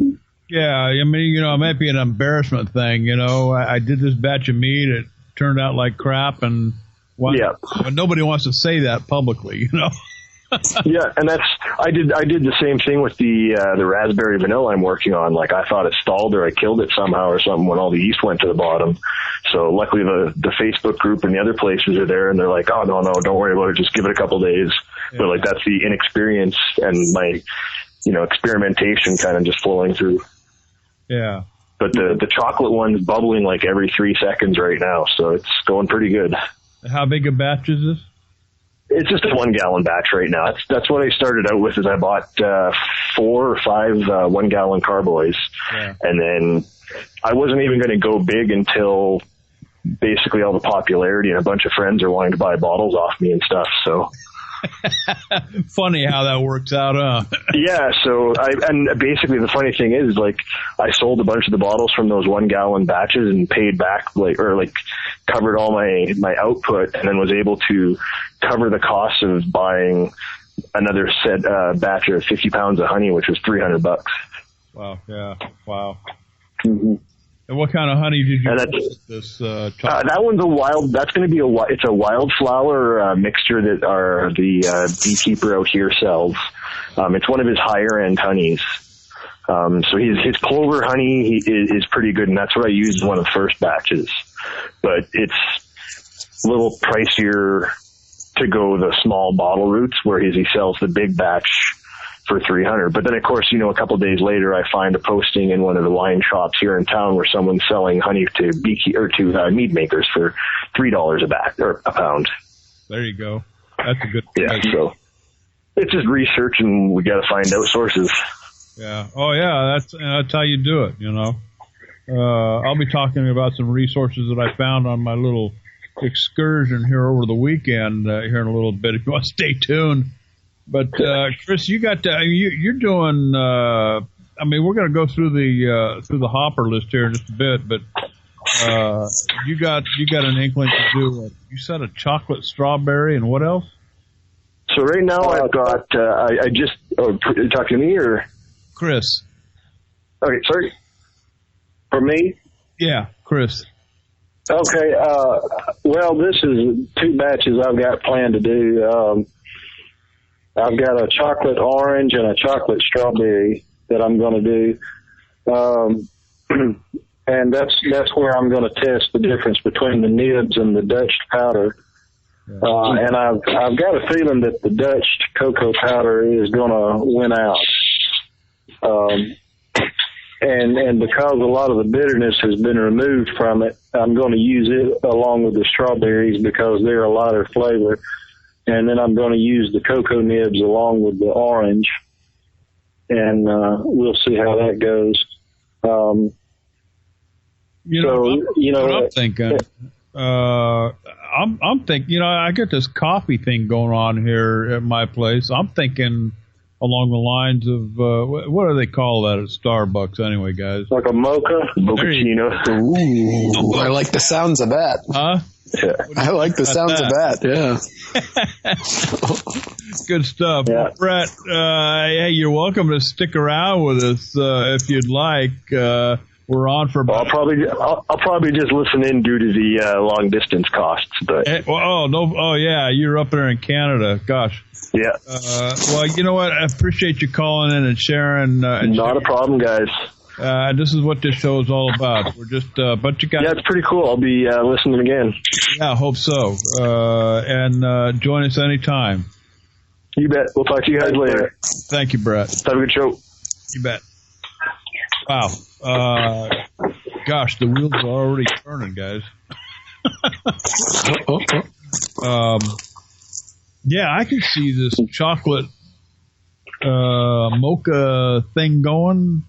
Yeah, I mean, it might be an embarrassment thing. I did this batch of mead. It turned out like crap, and but nobody wants to say that publicly, Yeah, and I did the same thing with the raspberry vanilla I'm working on. Like I thought it stalled or I killed it somehow or something when all the yeast went to the bottom. So luckily the Facebook group and the other places are there and they're like, oh no, don't worry about it, just give it a couple days. Yeah. But like that's the inexperience and my experimentation kind of just flowing through. Yeah. But the chocolate one's bubbling like every 3 seconds right now, so it's going pretty good. How big a batch is this? It's just a 1 gallon batch right now. That's what I started out with. Is I bought 4 or 5 1 gallon carboys, and then I wasn't even going to go big until basically all the popularity and a bunch of friends are wanting to buy bottles off me and stuff. So funny how that works out, huh? Yeah. So and basically the funny thing is, like, I sold a bunch of the bottles from those 1 gallon batches and paid back covered all my output, and then was able to cover the cost of buying another batch of 50 pounds of honey, which was $300. Wow. Yeah. Wow. Mm-hmm. And what kind of honey did you use this chocolate? That one's that's going to be it's a wildflower mixture that the beekeeper out here sells. It's one of his higher end honeys. So his clover honey is pretty good, and that's what I used in one of the first batches. But it's a little pricier to go the small bottle routes, where he sells the big batch for $300. But then, of course, a couple of days later, I find a posting in one of the wine shops here in town where someone's selling honey to mead makers for $3 a batch or a pound. There you go. That's a good. Yeah. So it's just research, and we got to find out sources. Yeah. Oh, yeah. That's how you do it. I'll be talking about some resources that I found on my little excursion here over the weekend here in a little bit. If you want to stay tuned. But Chris, you got you're doing. We're going to go through the hopper list here in just a bit, but you got an inkling to do. You said a chocolate strawberry, and what else? So right now I've got. I just talking to me or Chris. Okay, sorry. For me? Yeah, Chris. Okay. Well, this is 2 batches I've got planned to do. I've got a chocolate orange and a chocolate strawberry that I'm going to do. And that's where I'm going to test the difference between the nibs and the Dutch powder. And I've got a feeling that the Dutch cocoa powder is going to win out. And because a lot of the bitterness has been removed from it, I'm going to use it along with the strawberries because they're a lighter flavor. And then I'm going to use the cocoa nibs along with the orange. And we'll see how that goes. What I'm thinking. I'm thinking, I got this coffee thing going on here at my place. I'm thinking along the lines of, what do they call that at Starbucks anyway, guys? Like a mochaccino. Ooh, I like the sounds of that. Huh? Yeah. I like the sounds of that, yeah. Good stuff. Yeah. Well, Brett, hey, you're welcome to stick around with us if you'd like. We're on for about... I'll probably just listen in due to the long distance costs. But yeah, you're up there in Canada. Gosh. Yeah. Well, you know what? I appreciate you calling in and sharing. Not a problem, guys. This is what this show is all about. We're just a bunch of guys. Yeah, it's pretty cool. I'll be listening again. Yeah, I hope so. And join us anytime. You bet. We'll talk to you guys later. Thank you, Brett. Have a good show. You bet. Wow. Gosh, the wheels are already turning, guys. Yeah, I can see this chocolate mocha thing going.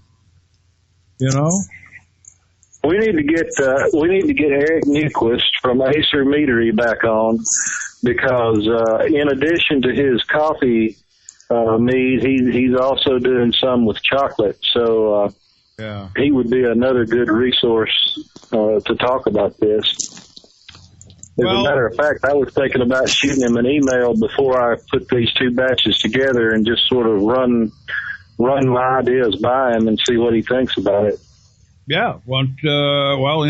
We need to get Eric Nyquist from Acer Meadery back on because in addition to his coffee mead, he's also doing some with chocolate. So he would be another good resource to talk about this. As a matter of fact, I was thinking about shooting him an email before I put these 2 batches together and just sort of run my ideas by him and see what he thinks about it. Yeah. In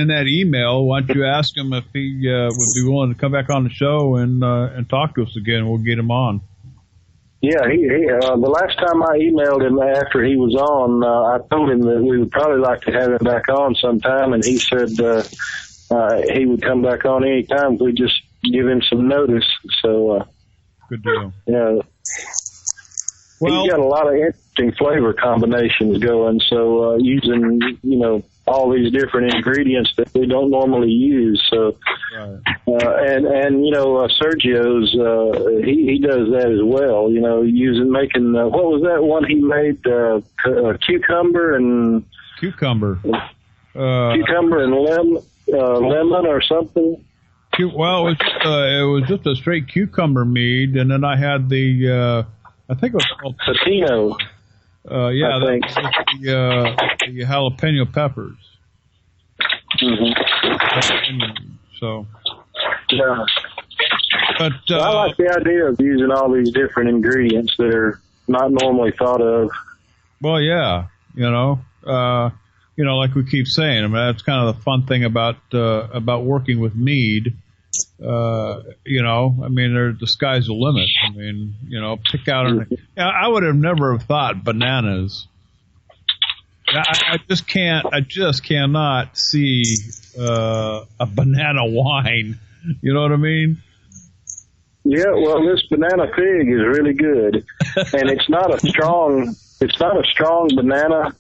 that email, why don't you ask him if he would be willing to come back on the show and talk to us again? We'll get him on. Yeah, he the last time I emailed him after he was on, I told him that we would probably like to have him back on sometime, and he said he would come back on any time if we just give him some notice. So, good deal. Yeah. He's got a lot of interesting flavor combinations going, so using, all these different ingredients that we don't normally use. So, Sergio's, he does that as well, making, what was that one he made, cucumber and... Cucumber. Cucumber and lemon or something. Well, it was just a straight cucumber mead, and then I had the I think it was called Patino. Yeah, that's the jalapeno peppers. Mm-hmm. So. Yeah. But I like the idea of using all these different ingredients that are not normally thought of. Well, yeah, like we keep saying, I mean, that's kind of the fun thing about working with mead. I mean, the sky's the limit. I mean, pick out. I would have never have thought bananas. I just cannot see a banana wine. You know what I mean? Yeah, well, this banana fig is really good, and it's not a strong banana.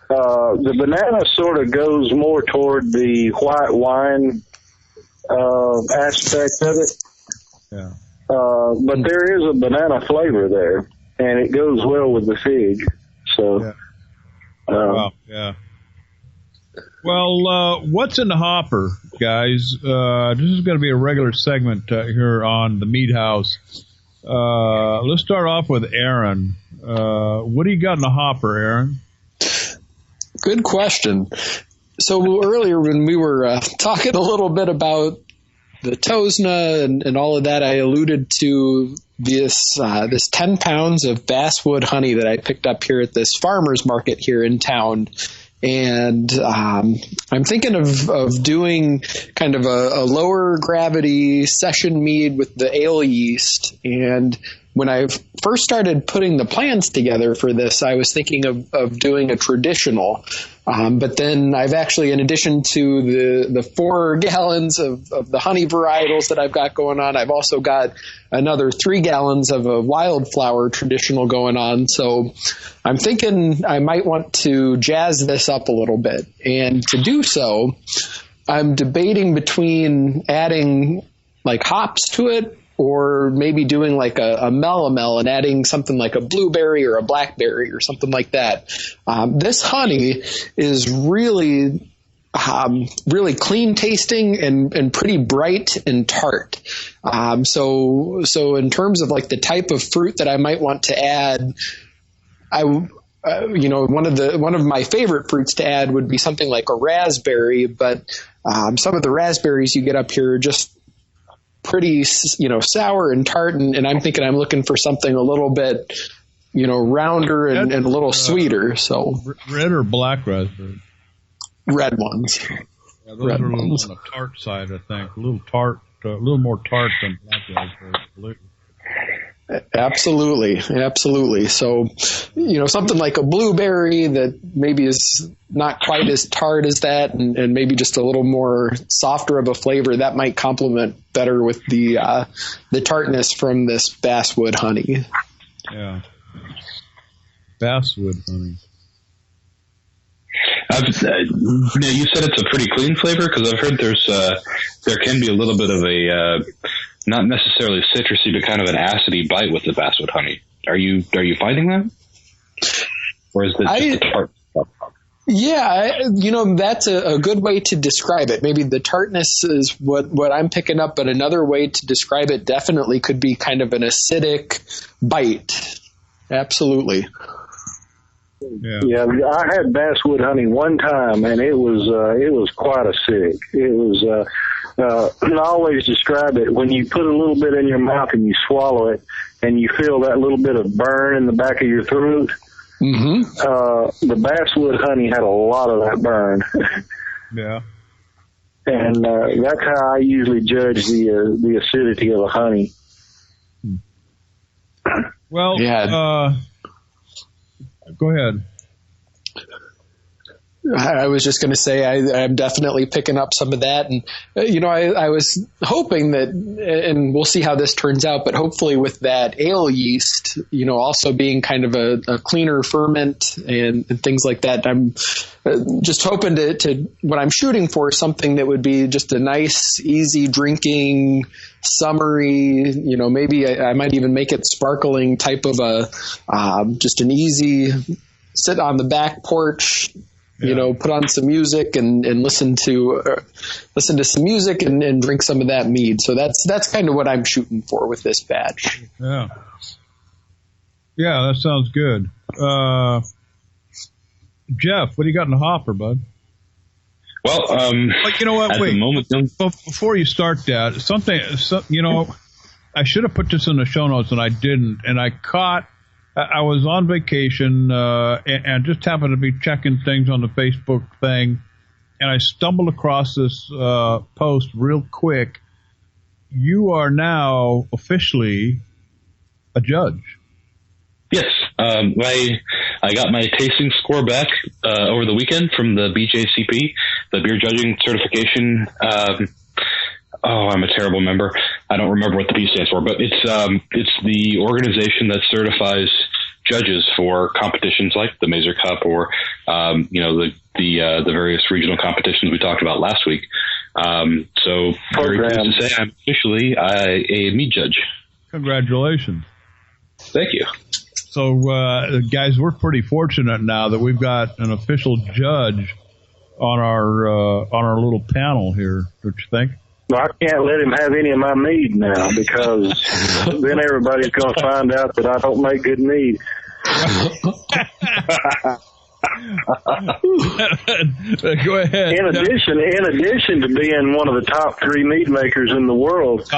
The banana sort of goes more toward the white wine aspect of it. Yeah. But there is a banana flavor there, and it goes well with the fig. So. Yeah. Wow. Yeah. Well, what's in the hopper, guys? This is going to be a regular segment here on the Mead House. Let's start off with Aaron. What do you got in the hopper, Aaron? Good question. So earlier when we were talking a little bit about the TOSNA and all of that, I alluded to this 10 pounds of basswood honey that I picked up here at this farmer's market here in town. And I'm thinking of doing kind of a lower gravity session mead with the ale yeast. And when I first started putting the plans together for this, I was thinking of doing a traditional. But then I've actually, in addition to the 4 gallons of the honey varietals that I've got going on, I've also got another 3 gallons of a wildflower traditional going on. So I'm thinking I might want to jazz this up a little bit. And to do so, I'm debating between adding like hops to it, or maybe doing like a melomel and adding something like a blueberry or a blackberry or something like that. This honey is really clean tasting and pretty bright and tart. So in terms of like the type of fruit that I might want to add, one of my favorite fruits to add would be something like a raspberry, but some of the raspberries you get up here are just pretty, sour and tart, and I'm thinking I'm looking for something a little bit, rounder and a little sweeter. So red or black raspberry? Red ones. Yeah, those red are a little on the tart side, I think. A little more tart than black raspberry. Absolutely. So, something like a blueberry that maybe is not quite as tart as that, and maybe just a little more softer of a flavor, that might complement better with the tartness from this basswood honey. Yeah. Basswood honey. You said it's a pretty clean flavor, because I've heard there can be a little bit of a not necessarily citrusy, but kind of an acidy bite with the basswood honey. Are you finding that, or is it just the tart? Yeah, that's a good way to describe it. Maybe the tartness is what I'm picking up, but another way to describe it definitely could be kind of an acidic bite. Absolutely. Yeah, I had basswood honey one time, and it was quite acidic. It was. I always describe it when you put a little bit in your mouth and you swallow it, and you feel that little bit of burn in the back of your throat. Mm-hmm. The basswood honey had a lot of that burn. Yeah. And that's how I usually judge the acidity of a honey. Well, yeah. Go ahead. I was just going to say I'm definitely picking up some of that. And, I was hoping that, and we'll see how this turns out, but hopefully with that ale yeast, also being kind of a cleaner ferment and things like that, I'm just hoping to what I'm shooting for is something that would be just a nice, easy drinking, summery, maybe I might even make it sparkling type of just an easy sit on the back porch, you know, put on some music and listen to some music and drink some of that mead. So that's kind of what I'm shooting for with this batch. Yeah. Yeah, that sounds good. Jeff, what do you got in the hopper, bud? Well, you know what? Wait, the moment, before you start that, you know, I should have put this in the show notes and I didn't. And I was on vacation and just happened to be checking things on the Facebook thing, and I stumbled across this post real quick. You are now officially a judge. Yes, I got my tasting score back over the weekend from the BJCP, the beer judging certification. I'm a terrible member. I don't remember what the B stands for, but it's the organization that certifies judges for competitions like the Mazer Cup or the various regional competitions we talked about last week. So very pleased to say I'm officially a mead judge. Congratulations! Thank you. So, guys, we're pretty fortunate now that we've got an official judge on our little panel here. Don't you think? Well, I can't let him have any of my mead now because then everybody's going to find out that I don't make good mead. Go ahead. In addition to being one of the top 3 mead makers in the world.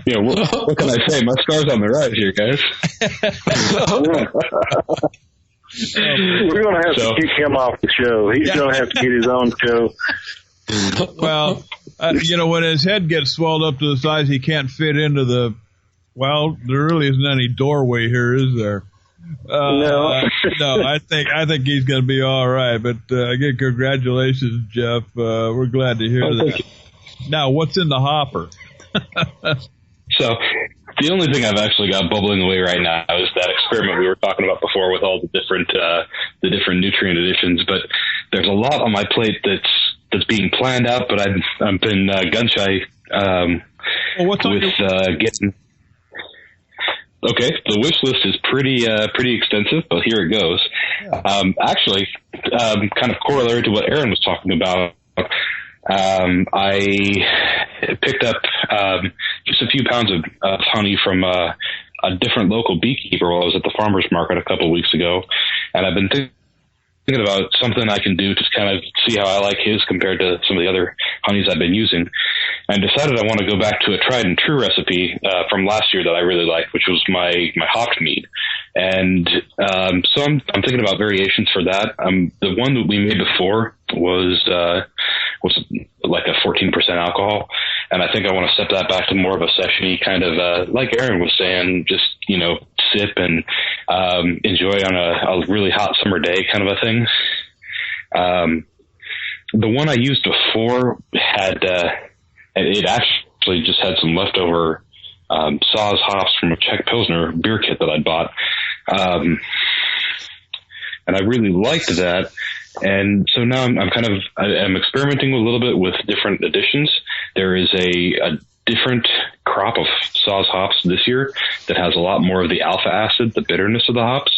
Yeah, what can I say? My star's on the rise here, guys. We're going to have to kick him off the show. He's going to have to get his own show. Well, when his head gets swelled up to the size he can't fit into there really isn't any doorway here, is there? No. No, I think he's going to be all right. But again, congratulations, Jeff. We're glad to hear that. Now, what's in the hopper? So the only thing I've actually got bubbling away right now is that experiment we were talking about before with all the different nutrient additions. But there's a lot on my plate that's being planned out, but I've been gun shy getting. Okay, the wish list is pretty extensive, but here it goes. Yeah. Actually, kind of corollary to what Aaron was talking about. I picked up just a few pounds of honey from a different local beekeeper while I was at the farmer's market a couple of weeks ago, and I've been thinking about something I can do to kind of see how I like his compared to some of the other honeys I've been using, and decided I want to go back to a tried and true recipe from last year that I really liked, which was my hopped mead. And so I'm thinking about variations for that. The one that we made before was like a 14% alcohol, and I think I want to step that back to more of a session-y kind of, like Aaron was saying, just sip and enjoy on a really hot summer day kind of a thing. The one I used before had it actually just had some leftover Saaz hops from a Czech Pilsner beer kit that I'd bought. And I really liked that. And so now I'm experimenting a little bit with different additions. There is a different crop of Saaz hops this year that has a lot more of the alpha acid, the bitterness of the hops,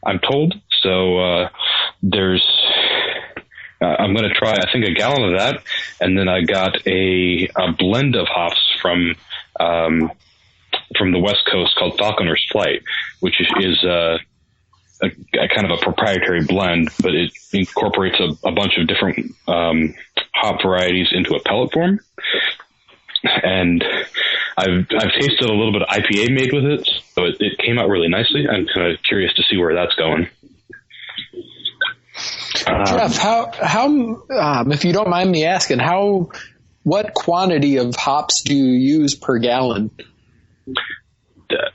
I'm told. So, I'm going to try, I think, a gallon of that. And then I got a blend of hops from the West Coast called Falconer's Flight, which is a kind of a proprietary blend, but it incorporates a bunch of different hop varieties into a pellet form. And I've tasted a little bit of IPA made with it, so it came out really nicely. I'm kind of curious to see where that's going. Jeff, how if you don't mind me asking, what quantity of hops do you use per gallon?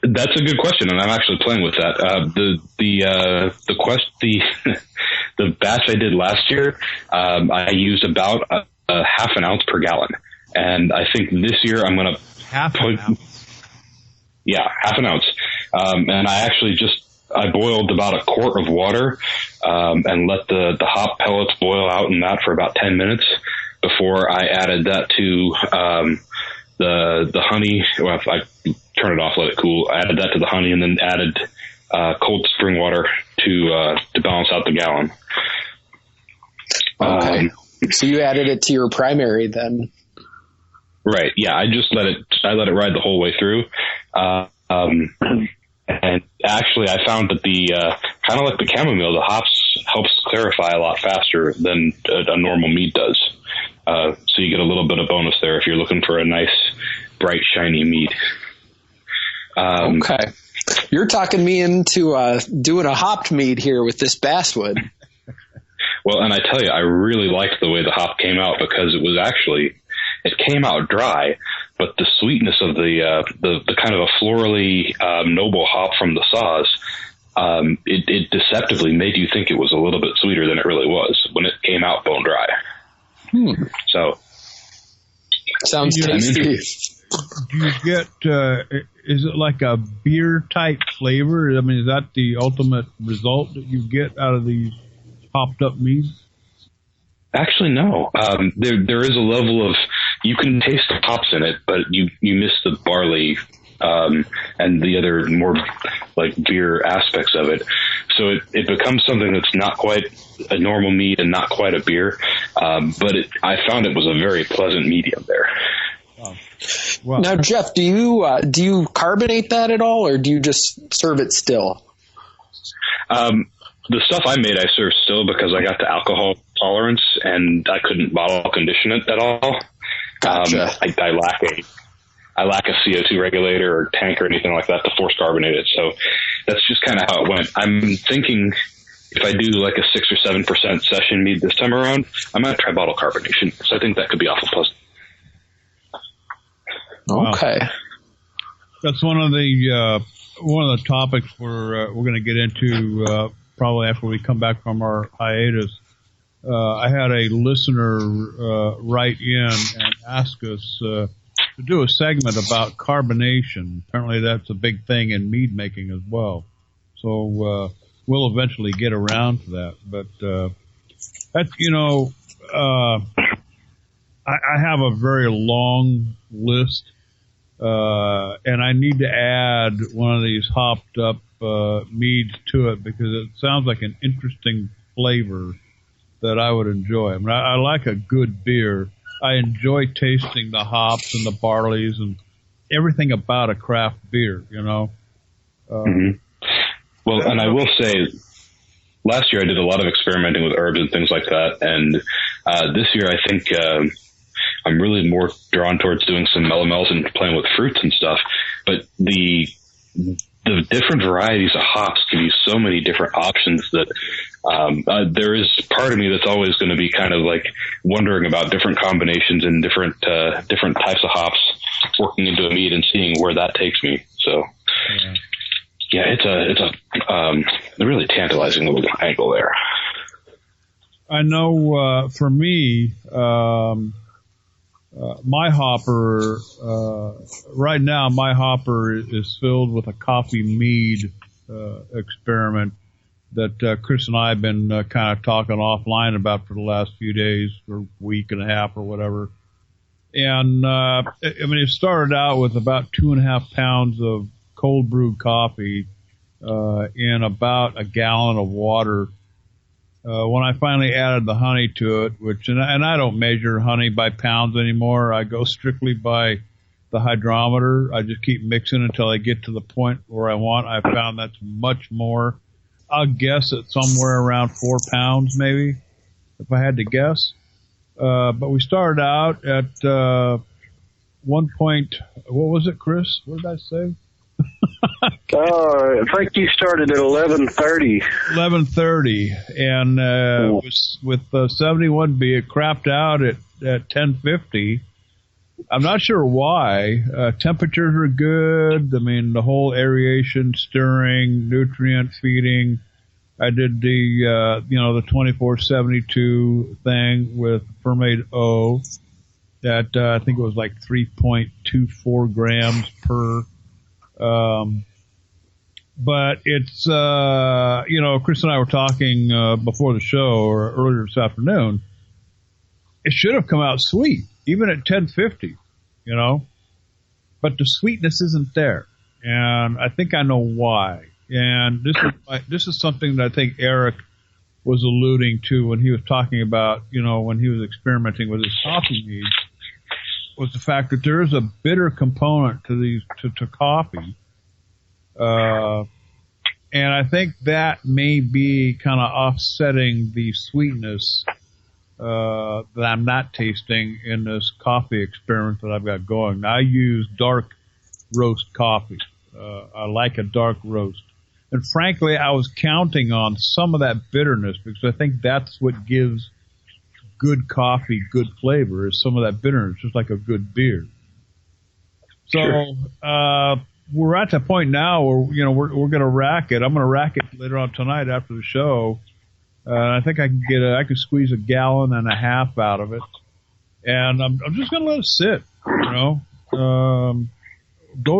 That's a good question, and I'm actually playing with that. The batch I did last year, I used about a half an ounce per gallon, and I think this year I'm going to half an ounce. And I actually I boiled about a quart of water and let the hop pellets boil out in that for about 10 minutes before I added that to the honey. Well, I turn it off, let it cool. I added that to the honey and then added cold spring water to balance out the gallon. Okay. So you added it to your primary then? Right. Yeah. I let it ride the whole way through. And actually I found that the, kind of like the chamomile, the hops helps clarify a lot faster than a normal mead does. So you get a little bit of bonus there if you're looking for a nice, bright, shiny mead. Okay. You're talking me into doing a hopped mead here with this basswood. Well, and I tell you, I really liked the way the hop came out because it came out dry, but the sweetness of the kind of a florally noble hop from the saws, it deceptively made you think it was a little bit sweeter than it really was when it came out bone dry. So sounds tasty. Do you get? Is it like a beer type flavor? I mean, is that the ultimate result that you get out of these hopped up meads? Actually, no. There is a level of, you can taste the hops in it, but you miss the barley and the other more like beer aspects of it. So it becomes something that's not quite a normal mead and not quite a beer. But I found it was a very pleasant medium there. Wow. Now, Jeff, do you carbonate that at all, or do you just serve it still? The stuff I made, I served still because I got the alcohol tolerance and I couldn't bottle condition it at all. Gotcha. I lack a CO2 regulator or tank or anything like that to force carbonate it. So that's just kind of how it went. I'm thinking if I do like a 6 or 7% session mead this time around, I might try bottle carbonation. So I think that could be awful pleasant. Okay. That's one of the topics we're going to get into probably after we come back from our hiatus. I had a listener write in and ask us to do a segment about carbonation. Apparently that's a big thing in mead making as well. So we'll eventually get around to that. But that's, I have a very long list. And I need to add one of these hopped up meads to it because it sounds like an interesting flavor that I would enjoy. I mean, I like a good beer. I enjoy tasting the hops and the barleys and everything about a craft beer, Mm-hmm. Well, and I will say, last year I did a lot of experimenting with herbs and things like that. And this year I think I'm really more drawn towards doing some melomels and playing with fruits and stuff. But the different varieties of hops give you so many different options that there is part of me that's always going to be kind of like wondering about different combinations and different types of hops working into a mead and seeing where that takes me. So yeah, it's a really tantalizing little angle there. I know for me, my hopper, right now, my hopper is filled with a coffee mead experiment that Chris and I have been kind of talking offline about for the last few days or week and a half or whatever. And it started out with about 2.5 pounds of cold brewed coffee in about a gallon of water. When I finally added the honey to it, and I don't measure honey by pounds anymore. I go strictly by the hydrometer. I just keep mixing until I get to the point where I want. I found that's much more. I'll guess it's somewhere around 4 pounds, maybe, if I had to guess. But we started out at 1 point. What was it, Chris? What did I say? I think you started at 11:30. 11:30, and with 71B, it crapped out at 10:50. I'm not sure why. Temperatures are good. I mean, the whole aeration, stirring, nutrient feeding. I did the 2472 thing with Fermaid O. That I think it was like 3.24 grams per. But it's, Chris and I were talking before the show or earlier this afternoon. It should have come out sweet, even at 1050, but the sweetness isn't there. And I think I know why. And this is something that I think Eric was alluding to when he was talking about, when he was experimenting with his coffee meads, was the fact that there is a bitter component to coffee. And I think that may be kind of offsetting the sweetness that I'm not tasting in this coffee experiment that I've got going. I use dark roast coffee. I like a dark roast. And frankly, I was counting on some of that bitterness because I think that's what gives good coffee good flavor, is some of that bitterness, just like a good beer. So, sure. We're at the point now where, we're going to rack it. I'm going to rack it later on tonight after the show. I think I can squeeze 1.5 gallons out of it. And I'm just going to let it sit, go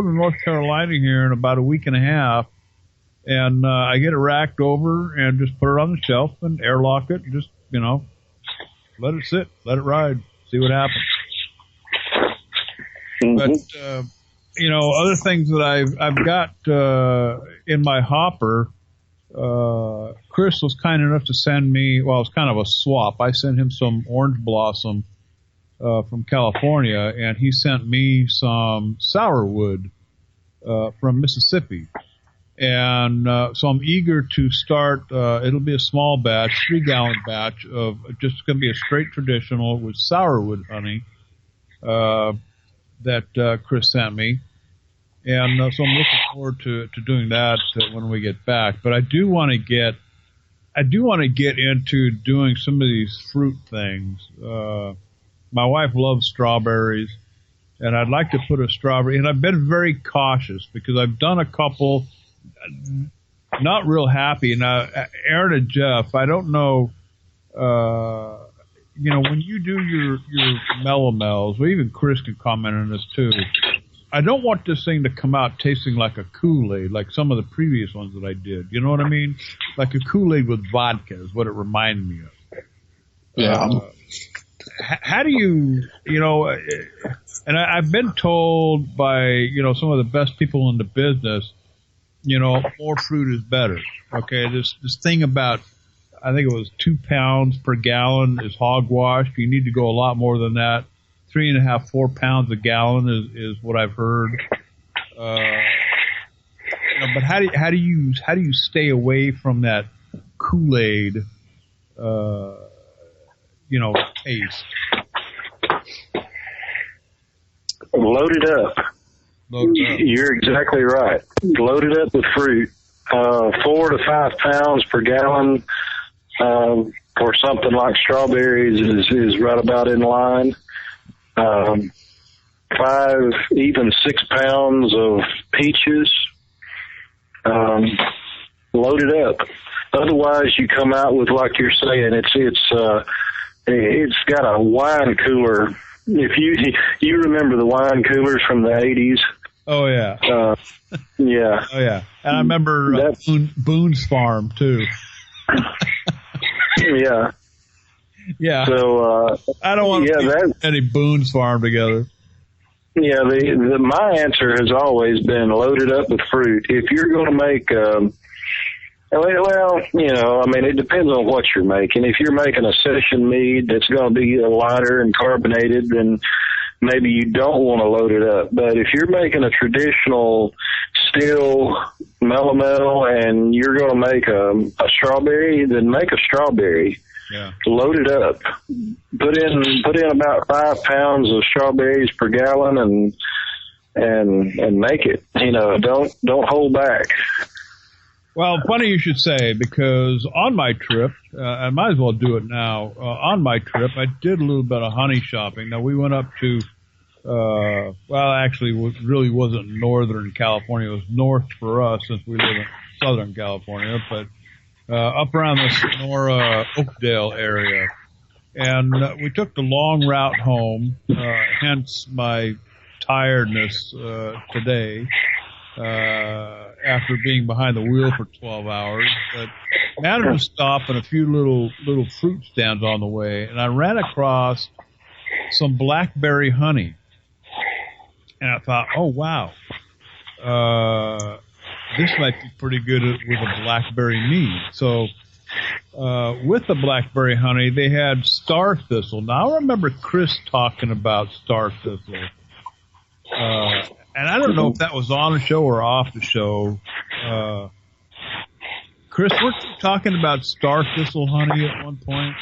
to North Carolina here in about 1.5 weeks. And I get it racked over and just put it on the shelf and airlock it and just, let it sit, let it ride, see what happens. Mm-hmm. But, other things that I've got in my hopper, Chris was kind enough to send me, well, it's kind of a swap. I sent him some orange blossom from California, and he sent me some sourwood from Mississippi. And so I'm eager to start. It'll be a small batch, 3-gallon batch of just going to be a straight traditional with sourwood honey that Chris sent me. And so I'm looking forward to doing that when we get back. But I do want to get into doing some of these fruit things. My wife loves strawberries, and I'd like to put a strawberry. And I've been very cautious because I've done a couple. Not real happy. Now, Aaron and Jeff, I don't know, when you do your melomels, well, even Chris can comment on this too. I don't want this thing to come out tasting like a Kool-Aid, like some of the previous ones that I did. You know what I mean? Like a Kool-Aid with vodka is what it reminded me of. Yeah. How do you, and I've been told by, some of the best people in the business, more fruit is better. Okay, this thing about, I think it was 2 pounds per gallon is hogwash. You need to go a lot more than that. 3.5, 4 pounds a gallon is what I've heard. But how do you stay away from that Kool-Aid, taste? Load it up. You're exactly right. Load it up with fruit. 4 to 5 pounds per gallon for something like strawberries is right about in line. 5, even 6 pounds of peaches. Load it up. Otherwise, you come out with, like you're saying, it's got a wine cooler. If you remember the wine coolers from the 80s. Oh yeah. Yeah. Oh yeah. And I remember Boone's Farm too. Yeah. Yeah. So I don't want to put any Boone's Farm together. Yeah, my answer has always been load it up with fruit. If you're going to make, it depends on what you're making. If you're making a session mead that's going to be lighter and carbonated, then maybe you don't want to load it up. But if you're making a traditional still melomel and you're going to make a strawberry, then make a strawberry. Yeah. Load it up. Put in about 5 pounds of strawberries per gallon and make it. Don't hold back. Well, funny you should say, because on my trip, I might as well do it now. On my trip, I did a little bit of honey shopping. Now, we went up to, actually, it really wasn't northern California. It was north for us since we live in southern California, but up around the Sonora, Oakdale area. And we took the long route home, hence my tiredness today. After being behind the wheel for 12 hours, but managed to stop at a few little fruit stands on the way, and I ran across some blackberry honey, and I thought, oh wow, this might be pretty good with a blackberry mead. So with the blackberry honey, they had star thistle. Now I remember Chris talking about star thistle. And I don't know if that was on the show or off the show. Chris, weren't you talking about star thistle honey at one point?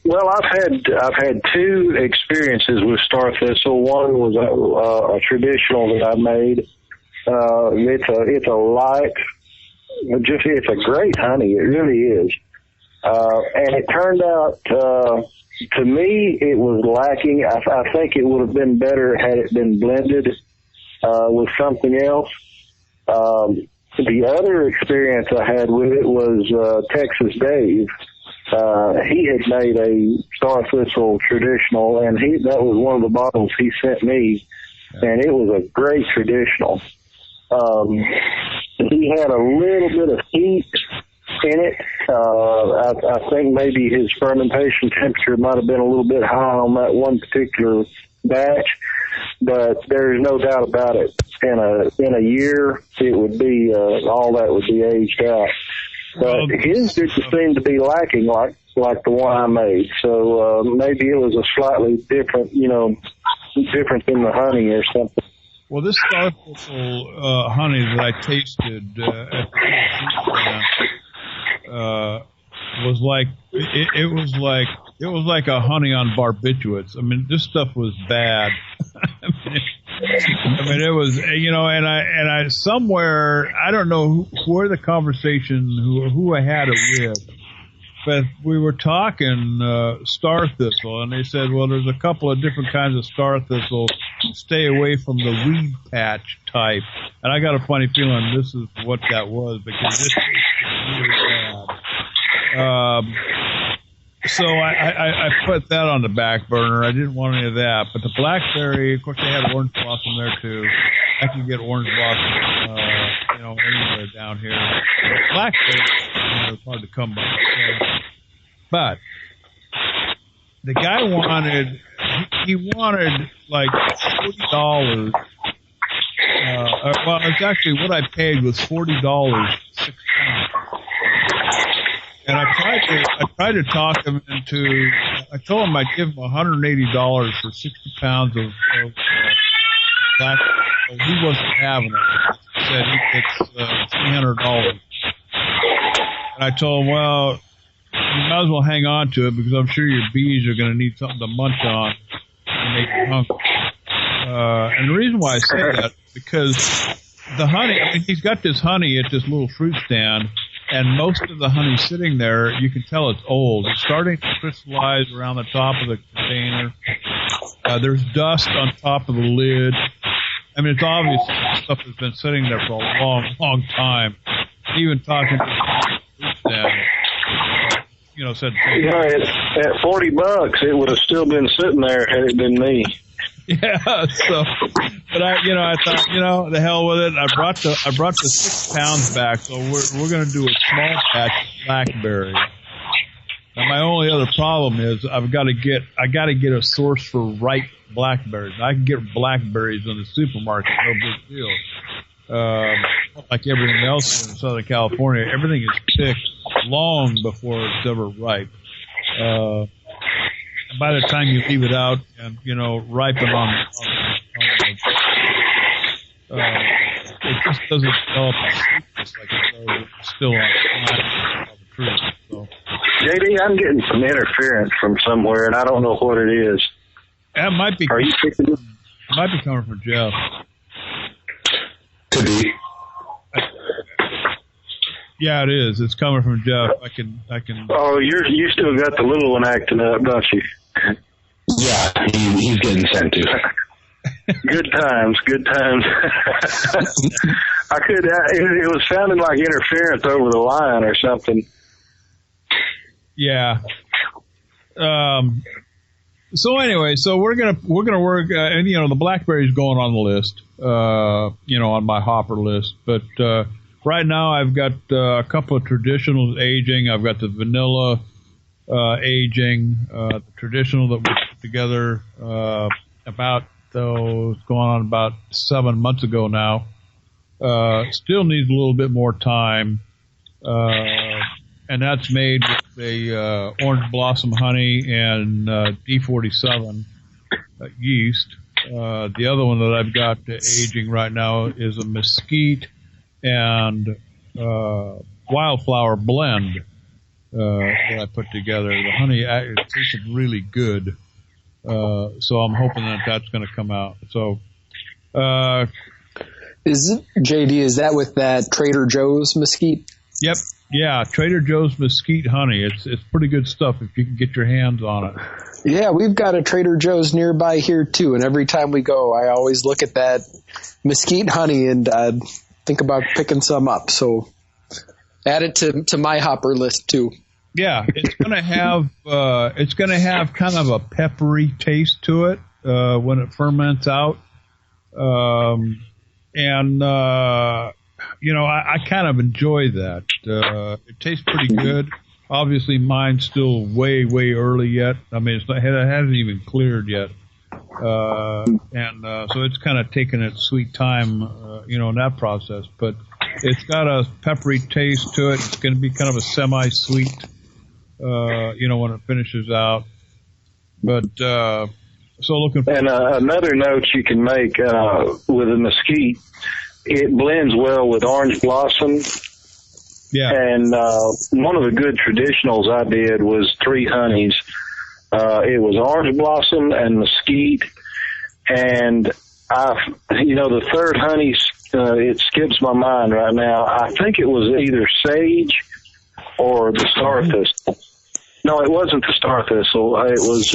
Well, I've had two experiences with star thistle. One was a traditional that I made. It's a light, it's a great honey. It really is. And it turned out, to me, it was lacking. I think it would have been better had it been blended with something else. The other experience I had with it was Texas Dave. He had made a star thistle traditional, and that was one of the bottles he sent me, and it was a great traditional. He had a little bit of heat in it. I think maybe his fermentation temperature might have been a little bit high on that one particular batch, but there's no doubt about it. In a year, it would be all that would be aged out. But his didn't seem to be lacking like the one I made. So maybe it was a slightly different, difference in the honey or something. Well, this star thistle honey that I tasted at the was like it was like a honey on barbiturates. I mean, this stuff was bad. I mean, it was, and I somewhere, I don't know where the conversation, who I had it with, but we were talking star thistle, and they said, well, there's a couple of different kinds of star thistle. Stay away from the weed patch type. And I got a funny feeling this is what that was, because this is really bad. So I put that on the back burner. I didn't want any of that. But the blackberry, of course, they had orange blossom there too. I can get orange blossom, anywhere down here. Blackberry, it's hard to come by. But the guy wanted like $40. Well, it's actually what I paid was $40 6 pounds. And I tried to talk him into. I told him I'd give him $180 for 60 pounds of black. Well, he wasn't having it. He said it's $300. And I told him, well, you might as well hang on to it because I'm sure your bees are going to need something to munch on and make them hungry. And the reason why I say that is because the honey. I mean, he's got this honey at this little fruit stand. And most of the honey sitting there, you can tell it's old. It's starting to crystallize around the top of the container. There's dust on top of the lid. I mean, it's obvious that stuff has been sitting there for a long, long time. Even talking to the stand, said... at $40, it would have still been sitting there had it been me. Yeah, so, but I thought, the hell with it. I brought the 6 pounds back, so we're going to do a small batch of blackberry. Now, my only other problem is I got to get a source for ripe blackberries. I can get blackberries in the supermarket, no big deal. Like everything else in Southern California, everything is picked long before it's ever ripe. By the time you leave it out and, ripen on it just doesn't develop sweetness like it's still on the fruit. So. JD, I'm getting some interference from somewhere, and I don't know what it is. That might be. Are you picking it? It might be coming from Jeff. Could be. Yeah, it is. It's coming from Jeff. I can. Oh, you still got the little one acting up, don't you? Yeah, he's getting sent to. Good times. It was sounding like interference over the line or something. Yeah. So anyway, we're gonna work, and the blackberry's going on the list, on my hopper list. But right now I've got a couple of traditionals aging. I've got the vanilla aging, the traditional that we put together it's going on about 7 months ago now. Still needs a little bit more time. And that's made with a orange blossom honey and D47 yeast. The other one that I've got aging right now is a mesquite and wildflower blend that I put together. The honey it tasted really good, so I'm hoping that that's going to come out. So, is that with that Trader Joe's mesquite? Yep. Yeah, Trader Joe's mesquite honey. It's pretty good stuff if you can get your hands on it. Yeah, we've got a Trader Joe's nearby here too, and every time we go, I always look at that mesquite honey and think about picking some up. So add it to my hopper list too. Yeah, it's gonna have kind of a peppery taste to it when it ferments out, I kind of enjoy that. It tastes pretty good. Obviously, mine's still way, way early yet. I mean, it hasn't even cleared yet. So it's kind of taking its sweet time, in that process. But it's got a peppery taste to it. It's going to be kind of a semi-sweet, when it finishes out. But, so looking for... And another note you can make with a mesquite, it blends well with orange blossom. Yeah. And one of the good traditionals I did was 3 honeys. It was orange blossom and mesquite. And the third honey, it skips my mind right now. I think it was either sage or the star thistle. No, it wasn't the star thistle. It was,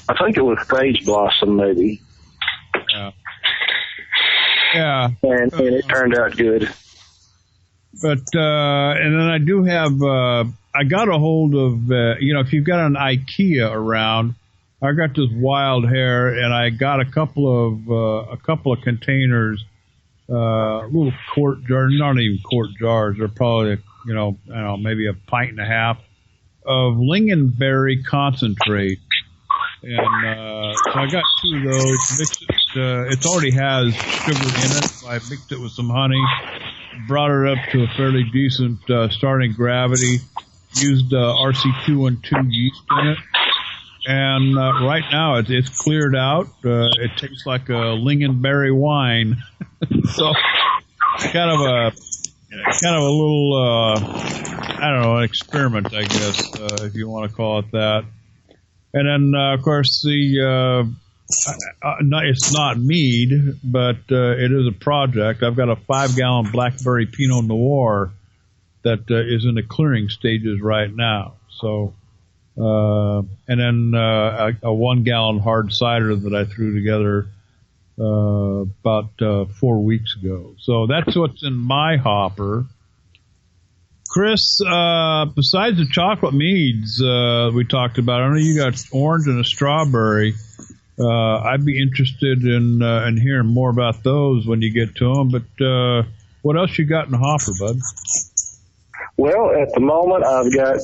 I think it was sage blossom maybe. Yeah. Yeah. And it turned out good. But, and then I do have, I got a hold of, if you've got an IKEA around, I got this wild hair and I got a couple of containers, little quart jars, not even quart jars, they're probably, maybe a pint and a half of lingonberry concentrate. And, so I got 2 of those, mixed it, it already has sugar in it, so I mixed it with some honey, brought it up to a fairly decent starting gravity, used RC212 yeast in it, and right now it's cleared out. It tastes like a lingonberry wine, so it's kind of a little an experiment, I guess, if you want to call it that. And then of course it's not mead, but it is a project. I've got a 5-gallon blackberry Pinot Noir that is in the clearing stages right now. So, and then a 1-gallon hard cider that I threw together about 4 weeks ago. So that's what's in my hopper. Chris, besides the chocolate meads we talked about, I know you got orange and a strawberry. I'd be interested in hearing more about those when you get to them. But what else you got in the hopper, bud? Well, at the moment, I've got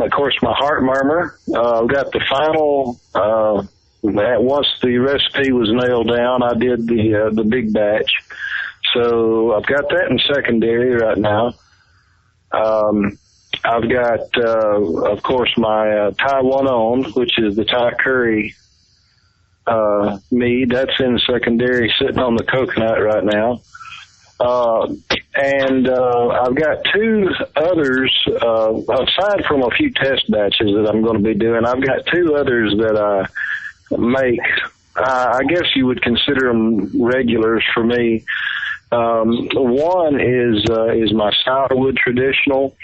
of course, my heart murmur. I've got the final. Once the recipe was nailed down, I did the big batch. So I've got that in secondary right now. I've got, of course, my Thai 1-on, which is the Thai curry mead. That's in secondary, sitting on the coconut right now. And I've got 2 others, aside from a few test batches that I'm going to be doing, I've got 2 others that I make. I guess you would consider them regulars for me. One is my sourwood traditional.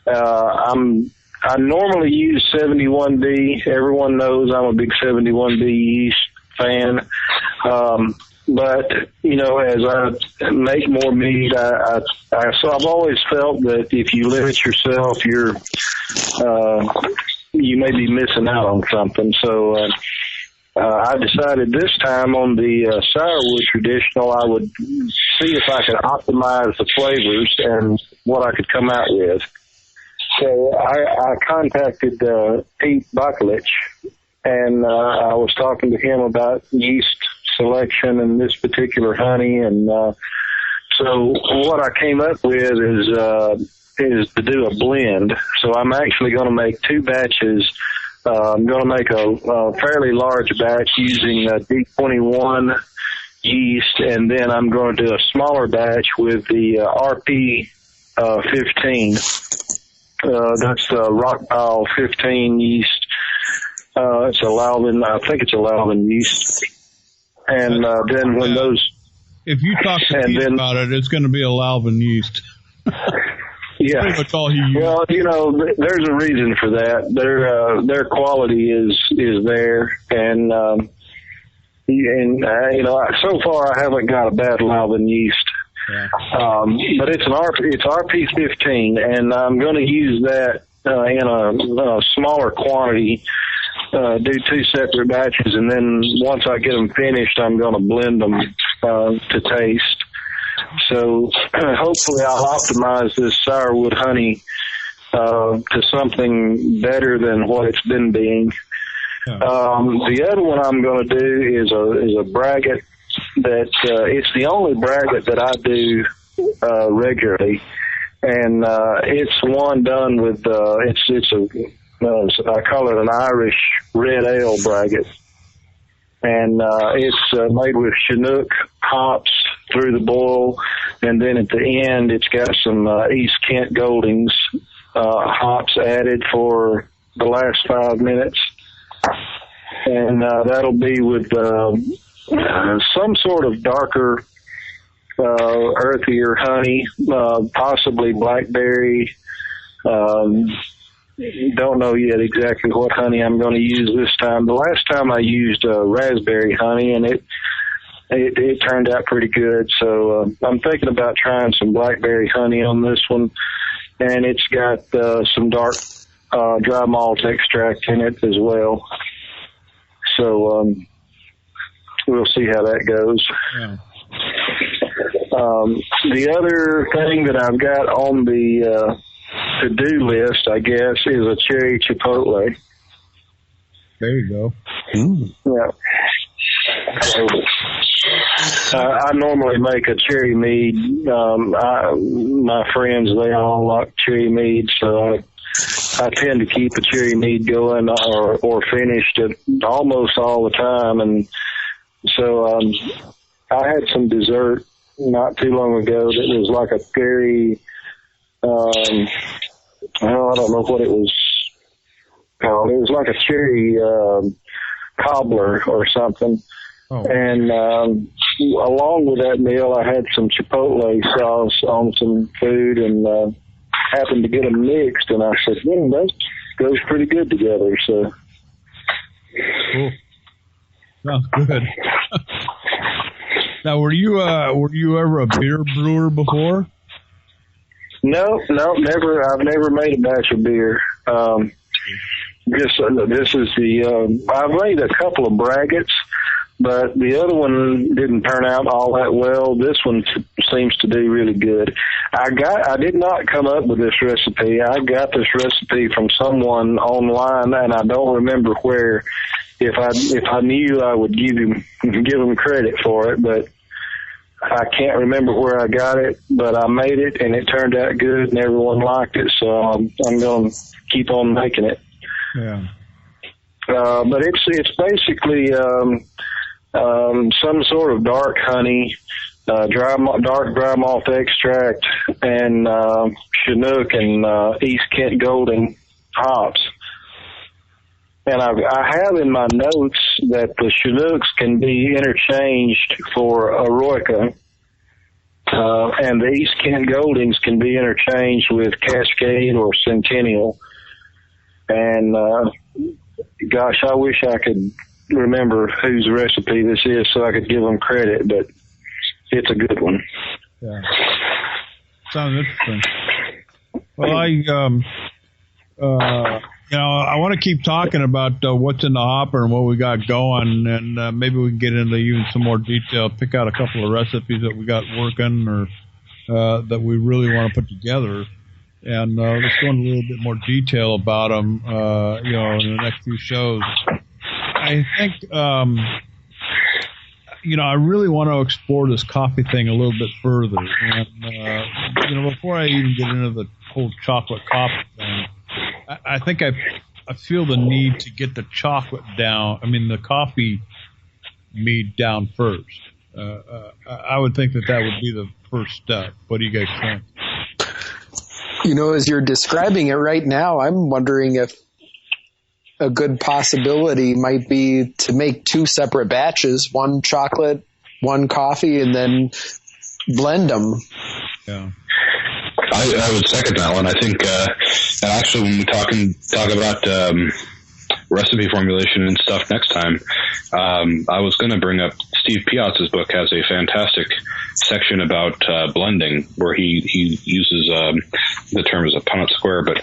I normally use 71B. Everyone knows I'm a big 71B yeast fan. But, as I make more mead, so I've always felt that if you limit yourself, you may be missing out on something. So, I decided this time on the sourwood traditional, I would see if I could optimize the flavors and what I could come out with. So I contacted Pete Bucklich, and I was talking to him about yeast selection and this particular honey. And so what I came up with is to do a blend. So I'm actually going to make 2 batches. I'm going to make a fairly large batch using D21 yeast, and then I'm going to do a smaller batch with the RP 15. That's Rockpile 15 yeast. It's Alvin, I think it's Alvin yeast. And then when those... If you talk to Pete about it, it's going to be Alvin yeast. Yeah. Pretty much all he uses. Well, there's a reason for that. Their quality is there, and so far I haven't got a bad Alvin yeast. Yeah. But it's RP15, and I'm going to use that in a smaller quantity. Do 2 separate batches, and then once I get them finished, I'm going to blend them to taste. So hopefully I'll optimize this sourwood honey to something better than what it's been being. Yeah. The other one I'm going to do is a braggot that it's the only braggot that I do regularly, and it's one done with I call it an Irish red ale braggot, and it's made with Chinook hops through the boil, and then at the end it's got some East Kent Goldings hops added for the last 5 minutes, and that'll be with some sort of darker, earthier honey, possibly blackberry. Don't know yet exactly what honey I'm going to use this time. The last time I used raspberry honey, and it turned out pretty good. So I'm thinking about trying some blackberry honey on this one, and it's got some dark dry malt extract in it as well. So we'll see how that goes. Yeah. The other thing that I've got on the to-do list, I guess, is a cherry chipotle. There you go. Yeah. So, I normally make a cherry mead. My friends, they all like cherry mead, so I tend to keep a cherry mead going or finished it almost all the time. And so I had some dessert not too long ago that was like a cherry... I don't know what it was called. It was like a cherry cobbler or something. Oh. And along with that meal, I had some chipotle sauce on some food, and happened to get them mixed. And I said, that goes pretty good together. So, cool. Sounds good. Now, were you ever a beer brewer before? No, never. I've never made a batch of beer. This is I've made a couple of braggots, but the other one didn't turn out all that well. This one seems to do really good. I did not come up with this recipe. I got this recipe from someone online, and I don't remember where. If I knew, I would give him credit for it, but I can't remember where I got it, but I made it, and it turned out good, and everyone liked it, so I'm going to keep on making it. Yeah. But it's basically some sort of dark honey, dark dry malt extract, and Chinook and East Kent Golding hops. And I have in my notes that the Chinooks can be interchanged for Eroica, and the East Kent Goldings can be interchanged with Cascade or Centennial. And gosh, I wish I could remember whose recipe this is so I could give them credit, but it's a good one. Yeah. Sounds interesting. Well, I want to keep talking about what's in the hopper and what we got going, and maybe we can get into even some more detail, pick out a couple of recipes that we got working or that we really want to put together, and let's go into a little bit more detail about them, in the next few shows. I think, I really want to explore this coffee thing a little bit further. And, before I even get into the whole chocolate coffee thing, I think I feel the need to get the chocolate down. I mean, the coffee mead down first. I would think that would be the first step. What do you guys think? As you're describing it right now, I'm wondering if a good possibility might be to make 2 separate batches, one chocolate, one coffee, and then blend them. Yeah. I would second that one. I think, and actually when we talk about recipe formulation and stuff next time, I was going to bring up Steve Piazz's book has a fantastic section about blending where he uses the term as a Punnett square, but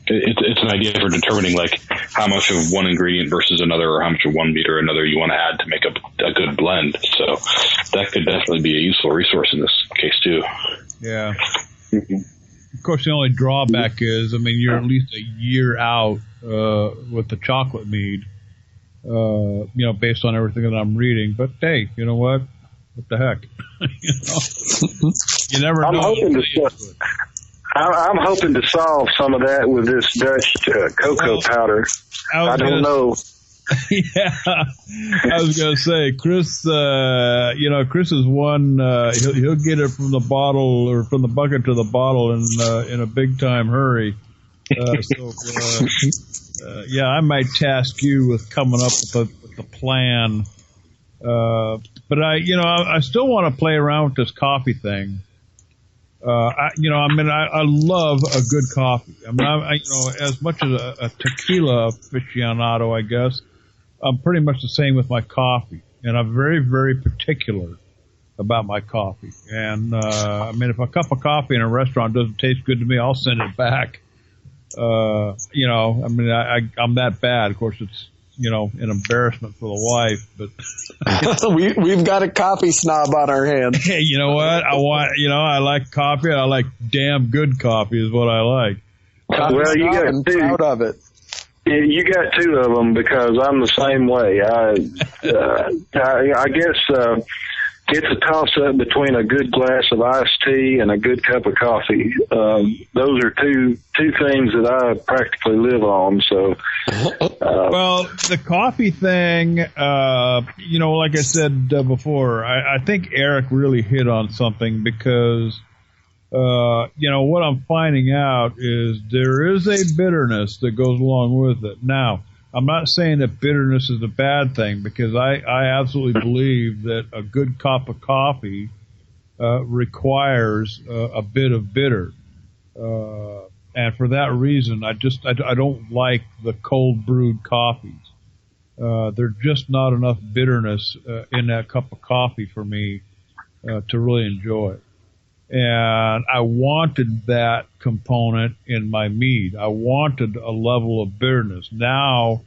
it's an idea for determining like how much of one ingredient versus another, or how much of one meat or another you want to add to make a good blend. So that could definitely be a useful resource in this case too. Yeah. Of course, the only drawback is, you're at least a year out with the chocolate mead, based on everything that I'm reading. But hey, you know what? What the heck? You never know. I'm hoping to solve some of that with this Dutch cocoa powder. I don't know. Yeah, I was gonna say, Chris. Chris is one. He'll get it from the bottle or from the bucket to the bottle in a big time hurry. I might task you with coming up with the plan. But I still want to play around with this coffee thing. I love a good coffee. As much as a tequila aficionado, I guess, I'm pretty much the same with my coffee. And I'm very, very particular about my coffee. And, if a cup of coffee in a restaurant doesn't taste good to me, I'll send it back. I'm that bad. Of course, it's, an embarrassment for the wife, but we've got a coffee snob on our hands. Hey, you know what? I like coffee. I like damn good coffee is what I like. Well, you got two. Proud of it. You got 2 of them because I'm the same way. I guess it's a toss-up between a good glass of iced tea and a good cup of coffee. Those are two things that I practically live on. So, well, the coffee thing, like I said before, I think Eric really hit on something because, what I'm finding out is there is a bitterness that goes along with it. Now, I'm not saying that bitterness is a bad thing because I absolutely believe that a good cup of coffee requires a bit of bitter. And for that reason, I don't like the cold brewed coffees. There's just not enough bitterness in that cup of coffee for me to really enjoy it. And I wanted that component in my mead. I wanted a level of bitterness. Now,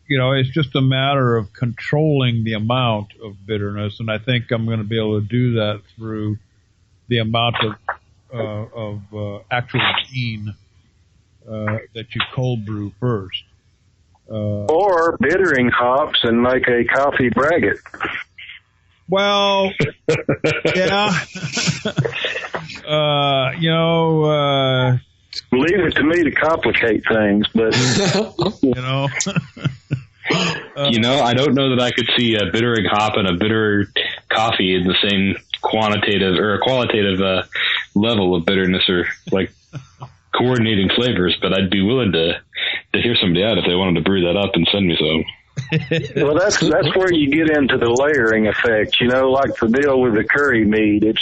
it's just a matter of controlling the amount of bitterness, and I think I'm going to be able to do that through the amount of actual bean that you cold brew first. Or bittering hops and make a coffee braggot. Well, yeah. Leave it to me to complicate things, but I don't know that I could see a bittering hop and a bitter coffee in the same quantitative or qualitative level of bitterness or like coordinating flavors, but I'd be willing to hear somebody out if they wanted to brew that up and send me some. Well, that's where you get into the layering effect, like the deal with the curry mead. It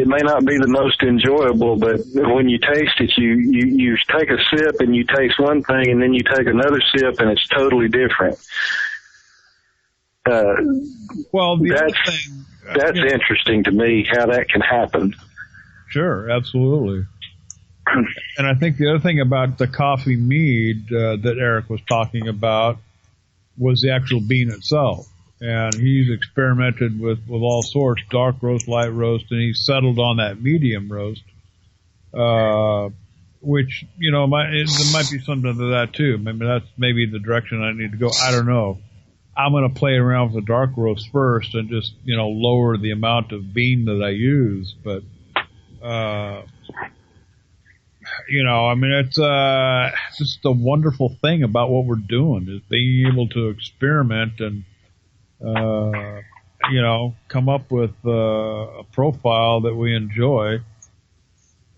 may not be the most enjoyable, but when you taste it, you take a sip and you taste one thing and then you take another sip and it's totally different. Well, that's interesting to me how that can happen. Sure, absolutely. And I think the other thing about the coffee mead that Eric was talking about was the actual bean itself. And he's experimented with all sorts, dark roast, light roast, and he's settled on that medium roast, which, there might be something to that too. Maybe that's maybe the direction I need to go. I don't know. I'm going to play around with the dark roast first and just, lower the amount of bean that I use. But, it's just a wonderful thing about what we're doing is being able to experiment and, come up with a profile that we enjoy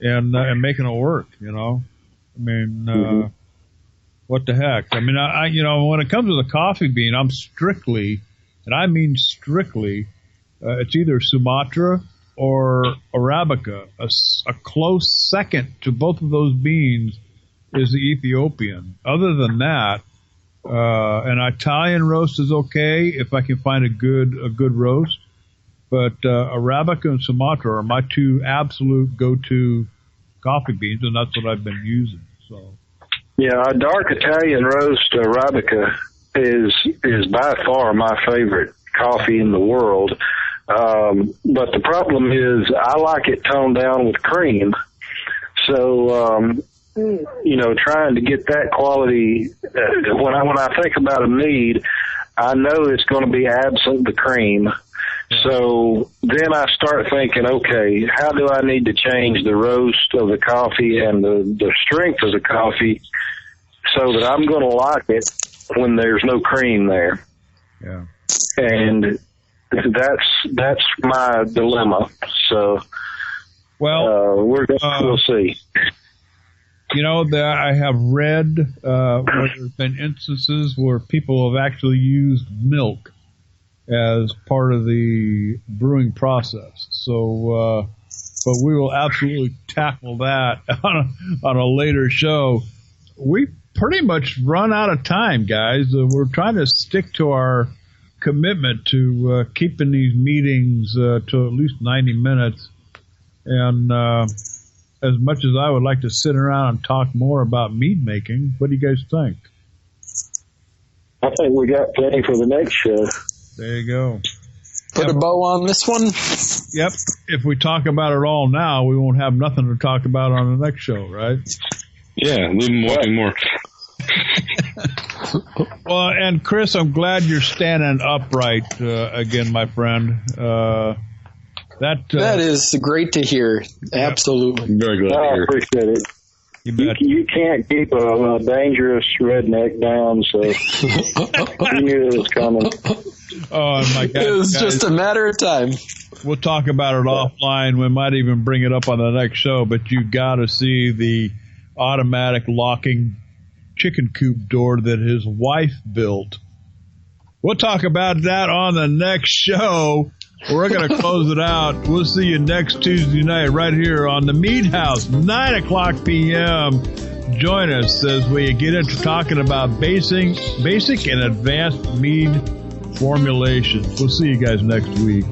and making it work, what the heck? I mean, when it comes to the coffee bean, I'm strictly, and I mean strictly, it's either Sumatra or Arabica. A close second to both of those beans is the Ethiopian. Other than that, an Italian roast is okay if I can find a good roast. But Arabica and Sumatra are my two absolute go-to coffee beans, and that's what I've been using. So. Yeah, a dark Italian roast Arabica is by far my favorite coffee in the world. But the problem is I like it toned down with cream. So, trying to get that quality, when I think about a mead, I know it's going to be absent the cream. So then I start thinking, okay, how do I need to change the roast of the coffee and the strength of the coffee so that I'm going to like it when there's no cream there? Yeah. And that's my dilemma. So, we'll see. I have read where there's been instances where people have actually used milk as part of the brewing process. So, but we will absolutely tackle that on a later show. We pretty much run out of time, guys. We're trying to stick to our commitment to keeping these meetings to at least 90 minutes. And as much as I would like to sit around and talk more about mead making, what do you guys think? I think we got plenty for the next show. There you go. Put a bow on this one? Yep. If we talk about it all now, we won't have nothing to talk about on the next show, right? Yeah, leave them wanting more. Well, and Chris, I'm glad you're standing upright again, my friend. That is great to hear. Absolutely. I'm very glad to hear. I appreciate it. You can't keep a dangerous redneck down, so you knew it was coming. Oh, my God. It was just a matter of time. We'll talk about it offline. We might even bring it up on the next show, but you got to see the automatic locking chicken coop door that his wife built. We'll talk about that on the next show. We're going to close it out. We'll see you next Tuesday night right here on the Mead House, 9 o'clock p.m. Join us as we get into talking about basic and advanced mead formulations. We'll see you guys next week.